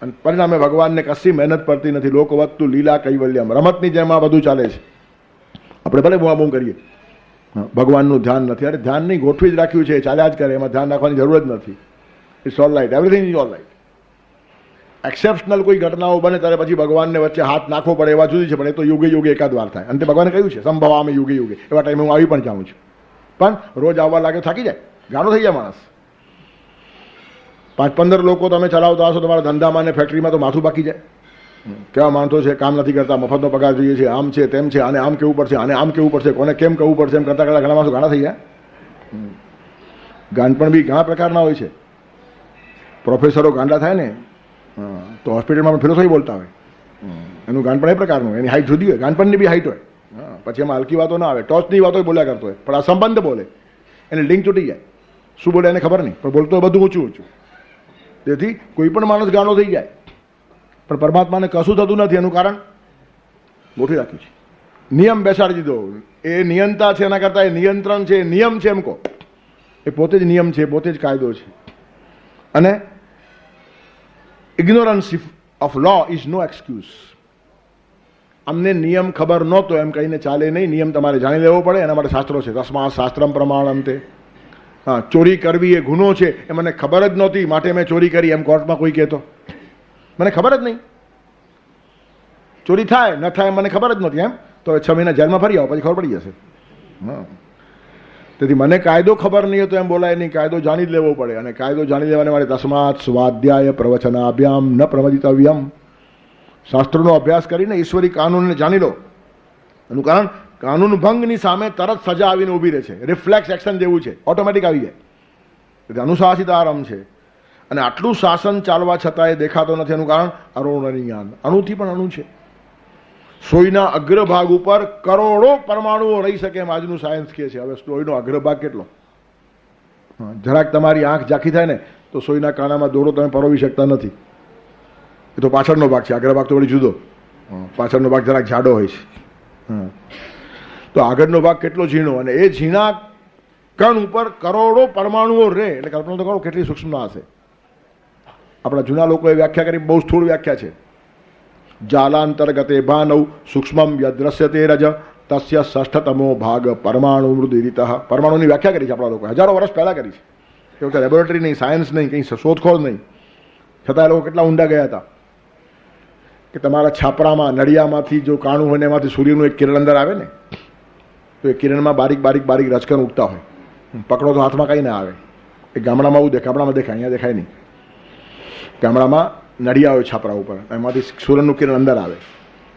અને પરિણામે ભગવાનને કશી મહેનત પડતી નથી. લોકવત્તુ લીલા કૈવલ્યમ, રમતની જેમ આ બધું ચાલે છે. આપણે ભલે બૂમ કરીએ, ભગવાનનું ધ્યાન નથી. અરે ધ્યાન નહીં, ગોઠવી જ રાખ્યું છે, ચાલ્યા જ કરે, એમાં ધ્યાન રાખવાની જરૂર જ નથી. It's all right, everything is all right. Exceptional કોઈ ઘટનાઓ બને ત્યારે પછી ભગવાનને વચ્ચે હાથ નાખવો પડે એવા જુદી છે, પણ એ તો યુગે યુગે એકાદ વાર થાય. અને તે ભગવાને કહ્યું છે સંભવામે યુગે યુગે. એવા ટાઈમે હું આવી પણ જાઉં છું, પણ રોજ આવવા લાગે થાકી જાય, ગાળો થઈ જાય માણસ. 5-15 લોકો તમે ચલાવતા હશો તમારા ધંધામાં ને ફેક્ટરીમાં, તો માથું બાકી જાય. કેવા માણસો છે, કામ નથી કરતા, મફતનો પગાર જોઈએ છે, આમ છે તેમ છે, આને આમ કેવું પડશે, આને આમ કેવું પડશે, કોને કેમ કહેવું પડશે, એમ કરતાં કરતાં ઘણા માણસો ગાણા થઈ જાય. ગાંડપણ બી ઘણા પ્રકારના હોય છે. પ્રોફેસરો ગાંડા થાય ને તો હોસ્પિટલમાં ફિલોસોફી બોલતા હોય. એનું ગાંડપણ એ પ્રકારનું, એની હાઈટ જુદી હોય, ગાંડપણની બી હાઈટ હોય. પછી એમાં હલકી વાતો ના આવે, ટોચની વાતો બોલ્યા કરતો હોય, પણ આ સંબંધ બોલે, એને લિંક તૂટી જાય. શું બોલે એને ખબર નહીં, પણ બોલતો બધું ઊંચું ઊંચું. તેથી કોઈ પણ માણસ ગાંડો થઈ જાય, પણ પરમાત્માને કશું થતું નથી. એનું કારણ ગોઠવી રાખ્યું છે, નિયમ બેસાડી દીધો. એ નિયંતા છે, એના કરતાં એ નિયંત્રણ છે, નિયમ છે. એમ કહો, એ પોતે જ નિયમ છે, પોતે જ કાયદો છે. અને ignorance of law is no excuse. અમને નિયમ ખબર નહોતો એમ કહીને ચાલે નહીં. નિયમ તમારે જાણી લેવો પડે. એના માટે શાસ્ત્રો છે. તસ્માત્ શાસ્ત્રમ પ્રમાણમ તે. હા, ચોરી કરવી એ ગુનો છે એ મને ખબર જ નહોતી, માટે મેં ચોરી કરી, એમ કોર્ટમાં કોઈ કહેતો. મને ખબર જ નહીં, ચોરી થાય ન થાય મને ખબર જ નહોતી. એમ તો 6 મહિના જેલમાં ફરી આવો, પછી ખબર પડી જશે. હા, તેથી મને કાયદો ખબર નહીં હતો એમ બોલાય નહીં. કાયદો જાણી જ લેવો પડે. અને કાયદો જાણી લેવાને માટે તસ્માત્ સ્વાધ્યાય પ્રવચનાભ્યામ ન પ્રમદિતવ્યમ. શાસ્ત્રોનો અભ્યાસ કરીને ઈશ્વરી કાનૂનને જાણી લો. એનું કારણ કાનૂન ભંગની સામે તરત સજા આવીને ઊભી રહે છે. રિફ્લેક્સ એક્શન જેવું છે, ઓટોમેટિક આવી જાય. એટલે અનુશાસિત આરંભ છે. અને આટલું શાસન ચાલવા છતાં એ દેખાતો નથી. એનું કારણ અરુણની જ્ઞાન. અણુથી પણ અણુ છે. સોયના અગ્રભાગ ઉપર કરોડો પરમાણુઓ રહી શકે એમ આજનું સાયન્સ કહે છે. હવે સોયનો અગ્રભાગ કેટલો? જરાક તમારી આંખ ઝાંખી થાય ને તો સોયના કાણામાં દોરો તમે પરોવી શકતા નથી. એ તો પાછળનો ભાગ છે, આગળ ભાગ તો વળી જુદો. પાછળનો ભાગ જરાક જાડો હોય છે. તો આગળનો ભાગ કેટલો ઝીણો, અને એ ઝીણા કણ ઉપર કરોડો પરમાણુઓ રહે. એટલે કલ્પના તો કરો કેટલી સૂક્ષ્મતા હશે. આપણા જૂના લોકોએ વ્યાખ્યા કરી, બહુ સ્થૂળ વ્યાખ્યા છે. જાલાંતર્ગતે ભાનૌ સૂક્ષ્મમ યદ્રશ્યતે રજ તસ્ય ષષ્ઠતમો ભાગ પરમાણુ મૃદિરિત. પરમાણુની વ્યાખ્યા કરી છે આપણા લોકો, હજારો વર્ષ પહેલાં કરી છે. એ વખતે લેબોરેટરી નહીં, સાયન્સ નહીં, કંઈ શોધખોળ નહીં, છતાં એ લોકો કેટલા ઊંડા ગયા હતા કે તમારા છાપરામાં નળિયામાંથી જો કાણું હોય ને એમાંથી સૂર્યનું એક કિરણ અંદર આવે ને, તો એ કિરણમાં બારીક બારીક બારીક રચકણ ઉગતા હોય. પકડો તો હાથમાં કંઈ ના આવે. એ ગામડામાં આવું દેખાય, ગામડામાં દેખાય, અહીંયા દેખાય નહીં. ગામડામાં નળિયા હોય છાપરા ઉપર, એમાંથી સૂર્યનું કિરણ અંદર આવે,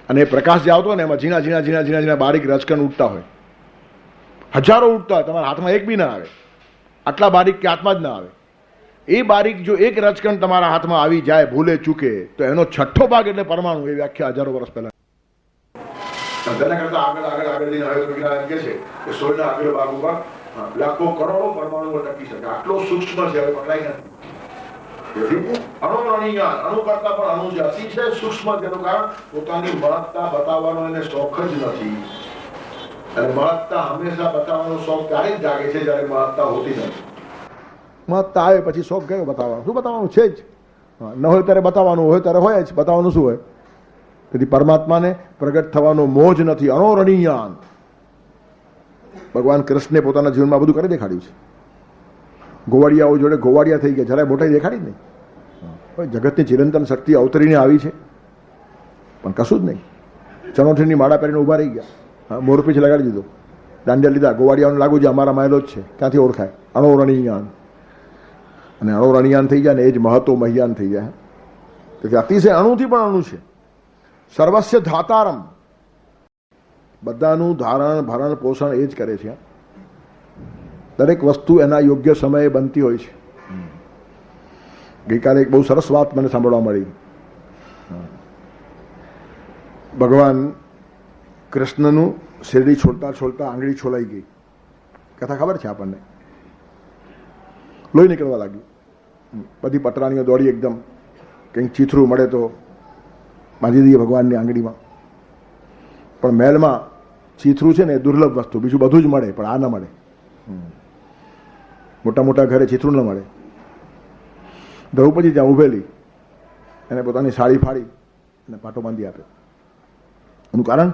અને એ પ્રકાશ જે આવતો હોય ને એમાં ઝીણા ઝીણા ઝીણા ઝીણા ઝીણા બારીક રચકણ ઉઠતા હોય. હજારો ઉઠતા હોય, તમારા હાથમાં એક બી ના આવે. આટલા બારીક કે હાથમાં જ ના આવે. એ બારીક જો એક રચકણ તમારા હાથમાં આવી જાય ભૂલે ચૂકે તો એનો છઠ્ઠો ભાગ એટલે પરમાણુ. એ વ્યાખ્યા હજારો વર્ષ પહેલા. તેના કરતા આગળ આગળ આગળ જઈને હવે વિજ્ઞાન એમ કહે છે કે સોયના આગળ ભાગ ઉપર લાખો કરોડો પરમાણુઓ ટકી શકે. આટલો સૂક્ષ્મ છે, હવે પકડાઈ નથી. અણુ કરતા પણ અણુ છે, અતિશય સૂક્ષ્મ. તેનું કારણ પોતાની મહત્તા બતાવવાનો એને શોખ જ નથી. અને મહત્તા હંમેશા બતાવવાનો શોખ ત્યારે જ જાગે છે જ્યારે મહત્તા હોતી નથી. મહત્તા આવે પછી શોખ ગયો બતાવવાનું. શું બતાવવાનું છે જ ન હોય ત્યારે બતાવવાનું, હોય ત્યારે હોય જ. બતાવવાનું શું હોય? તેથી પરમાત્માને પ્રગટ થવાનો મોહ જ નથી. અણોરણીયાન ભગવાન કૃષ્ણે પોતાના જીવનમાં બધું કરી દેખાડ્યું છે. ગોવાળિયાઓ જોડે ગોવાળિયા થઈ ગયા, જરાય મોટાઈ દેખાડી જ નહીં. જગતની ચિરંતન શક્તિ અવતરીને આવી છે, પણ કશું જ નહીં. ચણોઠીની માળા પહેરીને ઊભા રહી ગયા, મોરપીછ લગાડી દીધો, દાંડિયા લીધા. ગોવાળિયાઓને લાગુ છે અમારા માયલો જ છે, ક્યાંથી ઓળખાય? અણોરણીયાન. અને અણોરણીયાન થઈ જાય ને એ જ મહત્વ મહિયાન થઈ જાય. તેથી અતિશય અણુથી પણ અણુ છે. સર્વસ્ય ધાતારમ, બધાનું ધારણ ભરણ પોષણ એ જ કરે છે. દરેક વસ્તુ એના યોગ્ય સમયે બનતી હોય છે. ગઈકાલે એક બહુ સરસ વાત મને સાંભળવા મળી. ભગવાન કૃષ્ણનું શેરડી છોડતા છોડતા આંગળી છોલાઈ ગઈ. કથા ખબર છે આપણને? લોહી નીકળવા લાગ્યું. બધી પટરાણીઓ દોડી એકદમ, કંઈક ચીથરું મળે તો બાંધી દઈએ ભગવાનની આંગળીમાં. પણ મહેલમાં ચીથરું છે ને એ દુર્લભ વસ્તુ, બીજું બધું જ મળે પણ આ ન મળે. મોટા મોટા ઘરે ચીથરું ન મળે. દ્રૌપદી ત્યાં ઊભેલી, એને પોતાની સાડી ફાડી અને પાટો બાંધી આપે. એનું કારણ,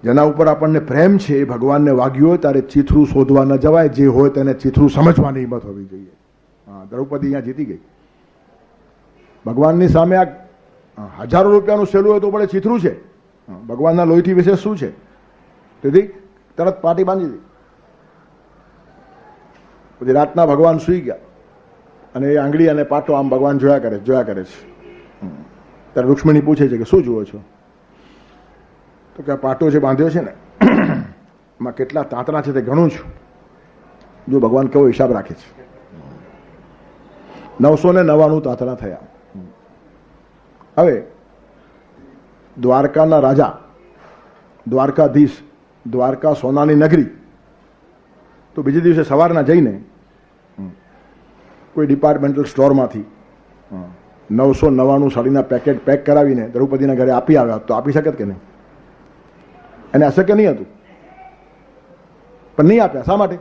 જેના ઉપર આપણને પ્રેમ છે એ ભગવાનને વાગ્યું હોય ત્યારે ચીથરું શોધવા ન જવાય. જે હોય તેને ચીથરું સમજવાની હિંમત હોવી જોઈએ. દ્રૌપદી અહીંયા જીતી ગઈ. ભગવાનની સામે આ હજારો રૂપિયાનું સેલું હોય તો પડે ચીથરું છે. ભગવાનના લોહીથી વિશેષ શું છે? તેથી તરત પાટી બાંધી દીધી. પછી રાતના ભગવાન સૂઈ ગયા અને એ આંગળી અને પાટો આમ ભગવાન જોયા કરે છે. ત્યારે રૂક્ષ્મણી પૂછે છે કે શું જુઓ છો? તો કે પાટો જે બાંધ્યો છે ને એમાં કેટલા તાંતણા છે તે ગણું છું. જો ભગવાન કેવો હિસાબ રાખે છે. 999 તાંતણા થયા. હવે દ્વારકાના રાજા, દ્વારકાધીશ, દ્વારકા સોનાની નગરી, તો બીજે દિવસે સવારના જઈને કોઈ ડિપાર્ટમેન્ટલ સ્ટોરમાંથી 999 સાડીના પેકેટ પેક કરાવીને દ્રૌપદીના ઘરે આપી આવ્યા તો આપી શકે કે નહીં? એને અશક્ય નહીં હતું, પણ નહીં આપ્યા. શા માટે?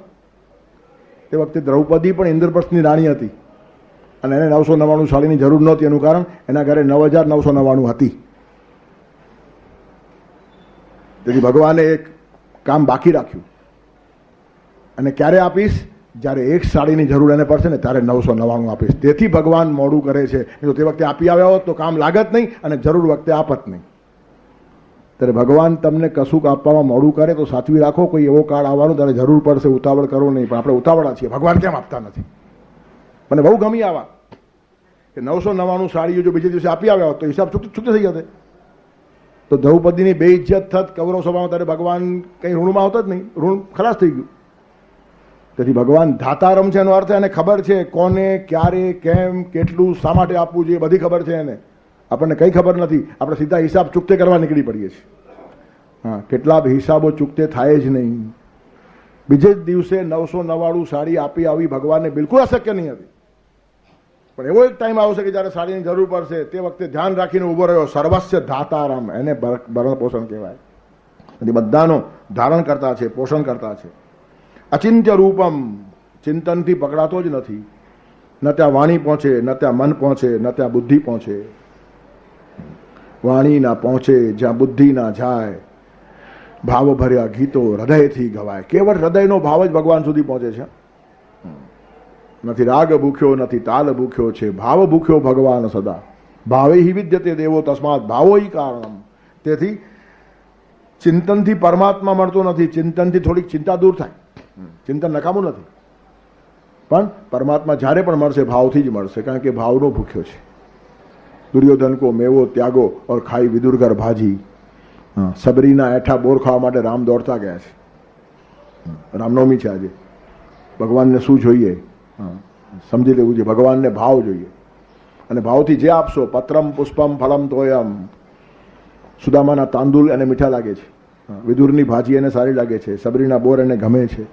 તે વખતે દ્રૌપદી પણ ઇન્દ્રપ્રસ્થની રાણી હતી અને એને 999 સાડીની જરૂર નહોતી. એનું કારણ, એના ઘરે 9999 હતી. તેથી ભગવાને એક કામ બાકી રાખ્યું. અને ક્યારે આપીશ? જ્યારે એક સાડીની જરૂર એને પડશે ને ત્યારે 999 આપીશ. તેથી ભગવાન મોડું કરે છે. જો તે વખતે આપી આવ્યા હોત તો કામ લાગત નહીં અને જરૂર વખતે આપત નહીં. ત્યારે ભગવાન તમને કશુંક આપવામાં મોડું કરે તો સાચવી રાખો. કોઈ એવો કાળ આવવાનો ત્યારે જરૂર પડશે, ઉતાવળ કરો નહીં. પણ આપણે ઉતાવળા છીએ. ભગવાન કેમ આપતા નથી? મને બહુ ગમી આવા કે 999 સાડીઓ જો બીજે દિવસે આપી આવ્યા હોત તો હિસાબ છૂટો થઈ જશે. તો દ્રૌપદીની બે ઇજ્જત થત કૌરવ સભામાં, ત્યારે ભગવાન કંઈ ઋણમાં આવતા જ નહીં. ઋણ ખલાસ થઈ ગયું. તેથી ભગવાન ધાતારમ છે. એનો અર્થ એને ખબર છે કોને, ક્યારે, કેમ, કેટલું, શા માટે આપવું જોઈએ, બધી ખબર છે એને. આપણને કંઈ ખબર નથી. આપણે સીધા હિસાબ ચૂકતે કરવા નીકળી પડીએ છીએ. કેટલા હિસાબો ચૂકતે થાય જ નહીં. બીજે જ દિવસે 999 સાડી આપી આવી ભગવાનને બિલકુલ અશક્ય નહીં હતી. પણ એવો એક ટાઈમ આવશે કે જ્યારે સાડીની જરૂર પડશે, તે વખતે ધ્યાન રાખીને ઊભો રહ્યો. સર્વસ્ય ધાતારામ, એને ભરણ પોષણ કહેવાય. બધાનો ધારણ કરતા છે, પોષણ કરતા છે. અચિંત્ય રૂપમ, ચિંતનથી પકડાતો જ નથી. ન ત્યાં વાણી પહોંચે, ન ત્યાં મન પહોંચે, ન ત્યાં બુદ્ધિ પહોંચે. વાણી ના પહોંચે જ્યાં બુદ્ધિ ના જાય. ભાવ ભર્યા ગીતો હૃદયથી ગવાય. કેવળ હૃદયનો ભાવ જ ભગવાન સુધી પહોંચે છે. નથી રાગ ભૂખ્યો, નથી તાલ ભૂખ્યો છે, ભાવ ભૂખ્યો ભગવાન સદા. ભાવે હિ વિદ્યતે દેવો તસ્માત ભાવો હિ કારણમ. તેથી ચિંતનથી પરમાત્મા મળતો નથી. ચિંતનથી થોડીક ચિંતા દૂર થાય. ચિંતન નકામું નથી, પણ પરમાત્મા જ્યારે પણ મળશે ભાવથી જ મળશે, કારણ કે ભાવનો ભૂખ્યો છે. દુર્યોધન કો મેવો ત્યાગો ઓર ખાઈ વિદુરગર ભાજી. સબરીના એઠા બોર ખાવા માટે રામ દોડતા ગયા છે. રામનવમી છે આજે. ભગવાનને શું જોઈએ સમજી લેવું છે. ભગવાનને ભાવ જોઈએ, અને ભાવથી જે આપશો. પત્રમ પુષ્પમ ફલમ તોયમ. સુદામાના તાંદુલ એને મીઠા લાગે છે, વિદુરની ભાજી એને સારી લાગે છે, સબરીના બોર એને ગમે છે.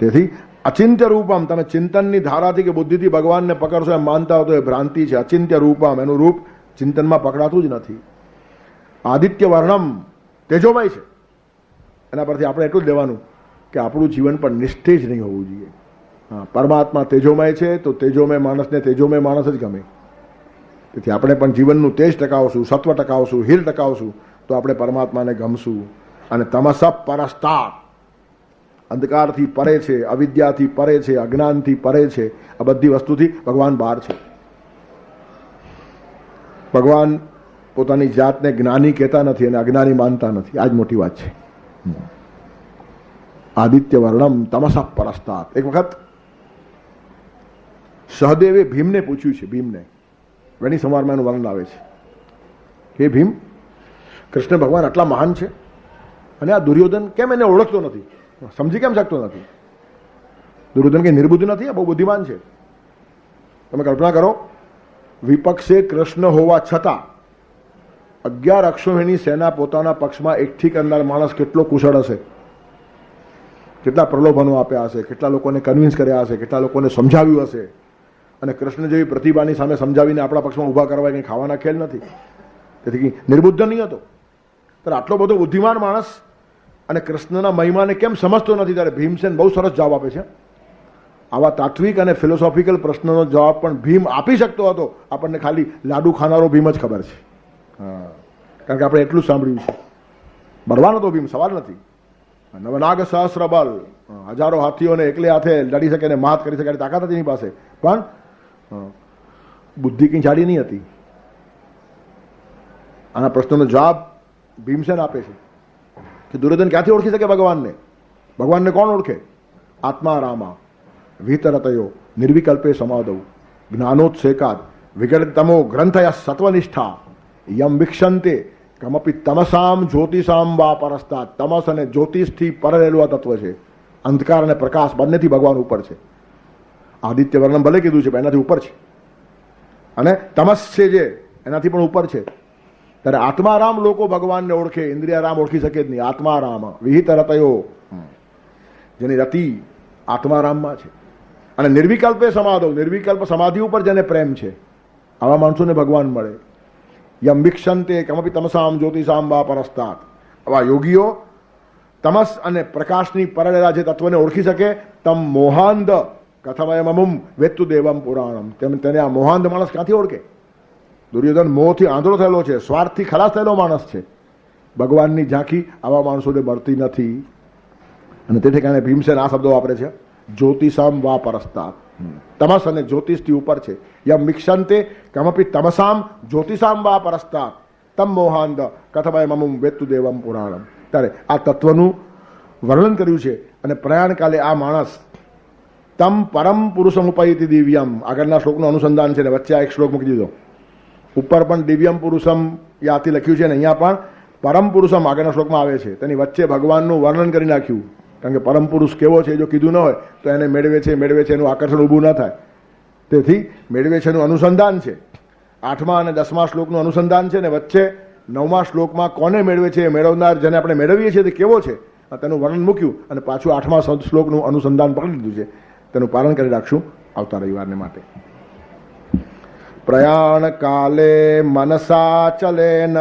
તેથી અચિંત્ય રૂપમ, તમે ચિંતનની ધારાથી કે બુદ્ધિથી ભગવાનને પકડશો એમ માનતા હો તો એ ભ્રાંતિ છે. અચિંત્ય રૂપમ, એનું રૂપ ચિંતનમાં પકડાતું જ નથી. આદિત્ય વર્ણમ, તેજોમય છે. એના પરથી આપણે એટલું જ લેવાનું કે આપણું જીવન પણ નિસ્તેજ નહીં હોવું જોઈએ. પરમાત્મા તેજોમય છે, તો તેજોમય માણસને તેજોમય માણસ જ ગમે. તેથી આપણે પણ જીવનનું તેજ ટકાવશું, સત્વ ટકાવશું, હીલ ટકાવશું, તો આપણે પરમાત્માને ગમશું. અને તમસ પરસ્તા, અંધકારથી પરે છે, અવિદ્યાથી પરે છે, અજ્ઞાનથી પરે છે. આ બધી વસ્તુથી ભગવાન બહાર છે. ભગવાન પોતાની જાતને જ્ઞાની કહેતા નથી અને અજ્ઞાની માનતા નથી. આ જ મોટી વાત છે. આદિત્ય વર્ણમ તમસ પરસ્તાત. એક વખત સહદેવે ભીમને પૂછ્યું છે. ભીમને વેણી સમારમાં એનું વર્ણન આવે છે. હે ભીમ, કૃષ્ણ ભગવાન આટલા મહાન છે અને આ દુર્યોધન કેમ એને ઓળખતો નથી, સમજી કેમ શકતો નથી? દુર્યોધન કે નિર્બુદ્ધ નથી, બહુ બુદ્ધિમાન છે. તમે કલ્પના કરો, વિપક્ષે કૃષ્ણ હોવા છતાં 11 અક્ષોહિણી સેના પોતાના પક્ષમાં એકઠી કરનાર માણસ કેટલો કુશળ હશે, કેટલા પ્રલોભનો આપ્યા હશે, કેટલા લોકોને કન્વિન્સ કર્યા હશે, કેટલા લોકોને સમજાવ્યું હશે. અને કૃષ્ણ જેવી પ્રતિભાની સામે સમજાવીને આપણા પક્ષમાં ઊભા કરવા કંઈ ખાવાના ખેલ નથી. તેથી નિર્બુદ્ધ નહીં હતો. ત્યારે આટલો બધો બુદ્ધિમાન માણસ અને કૃષ્ણના મહિમાને કેમ સમજતો નથી? ત્યારે ભીમસેન બહુ સરસ જવાબ આપે છે. આવા તાત્વિક અને ફિલોસોફિકલ પ્રશ્નનો જવાબ પણ ભીમ આપી શકતો હતો. આપણને ખાલી લાડુ ખાનારો ભીમ જ ખબર છે. કારણ કે આપણે એટલું જ સાંભળ્યું છે. બળવાન હતો ભીમ, સવાલ નથી. નવનાગ સહસ્ર બલ, 1000 હાથીઓને એકલે હાથે લડી શકે ને માત કરી શકે તાકાત હતી એની પાસે. પણ બુદ્ધિ કંઈ જાડી નહીં હતી. આના પ્રશ્નનો જવાબ ભીમસેન આપે છે કે દુર્યોધન ક્યાંથી ઓળખી શકે ભગવાનને? ભગવાનને કોણ ઓળખે? આત્મા રામા વિતરતયો નિર્વિકલ્પે સમાદૌ જ્ઞાનોત્સેકાદ વિગતતમો ગ્રંથય સત્વનિષ્ઠા યમ વિક્ષંતે કમપી તમસામ જ્યોતિષામ વા પરસ્તાત. તમસ અને જ્યોતિષથી પર રહેલું આ તત્વ છે. અંધકાર અને પ્રકાશ બંનેથી ભગવાન ઉપર છે. આદિત્ય વર્ણન ભલે કીધું છે, પણ એનાથી ઉપર છે. અને તમસ છે જે એનાથી પણ ઉપર છે. ત્યારે આત્મારામ લોકો ભગવાનને ઓળખે, ઇન્દ્રિયારામ ઓળખી શકે જ નહીં. આત્મારામ વિહિત રતયો, જેની રતિ આત્મારામમાં છે. અને નિર્વિકલ્પે સમાધો, નિર્વિકલ્પ સમાધિ ઉપર જેને પ્રેમ છે, આવા માણસોને ભગવાન મળે. યમ વિક્ષંતે કમપી તમસામ જ્યોતિષામ વા પરસ્તાત. આવા યોગીઓ તમસ અને પ્રકાશની પરળેલા જે તત્વને ઓળખી શકે. તમ મોહાંધ કથમયમમ વેત્તુ દેવમ પુરાણમ. તેને આ મોહાંધ માણસ ક્યાંથી ઓળખે? દુર્યોધન મોહથી આંધળો થયેલો છે, સ્વાર્થથી ખલાસ થયેલો માણસ છે. ભગવાનની ઝાંખી આવા માણસોને મળતી નથી. અને તે ઠેકાણે ભીમસેન આ શબ્દો વાપરે છે, જ્યોતિષામ વા પરસ્તાત. તમસ અને જ્યોતિષથી ઉપર છે. યમ વિક્ષંતે કમપી તમસામ જ્યોતિષામ વા પરસ્તાત તમ મોહાંધ કથમયમમ વેત્તુ દેવમ પુરાણમ. ત્યારે આ તત્વનું વર્ણન કર્યું છે. અને પ્રયાણ કાલે આ માણસ તમ પરમ પુરુષમુપૈતિ દિવ્યમ, આગળના શ્લોકનું અનુસંધાન છે ને વચ્ચે આ એક શ્લોક મૂકી દીધો. ઉપર પણ દિવ્યમ પુરુષમ યાથી લખ્યું છે ને અહીંયા પણ પરમ પુરુષમ આગળના શ્લોકમાં આવે છે. તેની વચ્ચે ભગવાનનું વર્ણન કરી નાખ્યું. કારણ કે પરમ પુરુષ કેવો છે જો કીધું ન હોય તો એને મેળવે છે એનું આકર્ષણ ઊભું ન થાય. તેથી મેળવે છે એનું અનુસંધાન છે. 8મા અને 10મા શ્લોકનું અનુસંધાન છે ને વચ્ચે 9મા શ્લોકમાં કોને મેળવે છે, મેળવનાર જેને આપણે મેળવીએ છીએ તે કેવો છે, તેનું વર્ણન મૂક્યું અને પાછું 8મા શ્લોકનું અનુસંધાન પકડી લીધું છે. તેનું પાલન કરી રાખશું આવતા રવિવારને માટે. પ્રયાણ કાલે મનસા ચલેન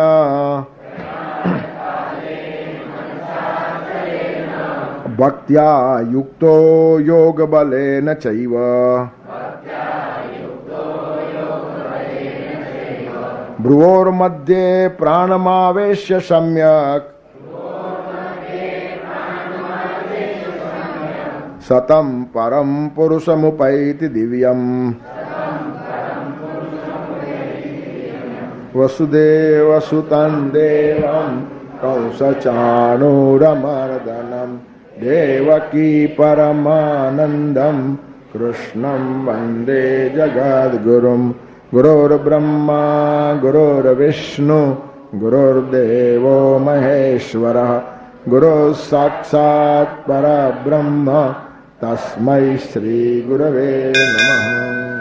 ભક્ત્યા યુક્તો યોગ બલેન ચૈવ ભ્રુવોર્મધ્યે પ્રાણમાવેશ્ય સમ્યક સતમ પરમ પુરુષમુપૈતિ દિવ્યમ વસુદેવસુતં દેવં કંસચાણૂરમર્દનમ દેવકી પરમાનંદમ કૃષ્ણં વંદે જગદ્ગુરુમ ગુરુર્બ્રહ્મા ગુરુર્વિષ્ણુ ગુરુર્દેવો મહેશ્વરઃ ગુરુઃ સાક્ષાત પરબ્રહ્મ તસ્मै શ્રી ગુરવે નમઃ.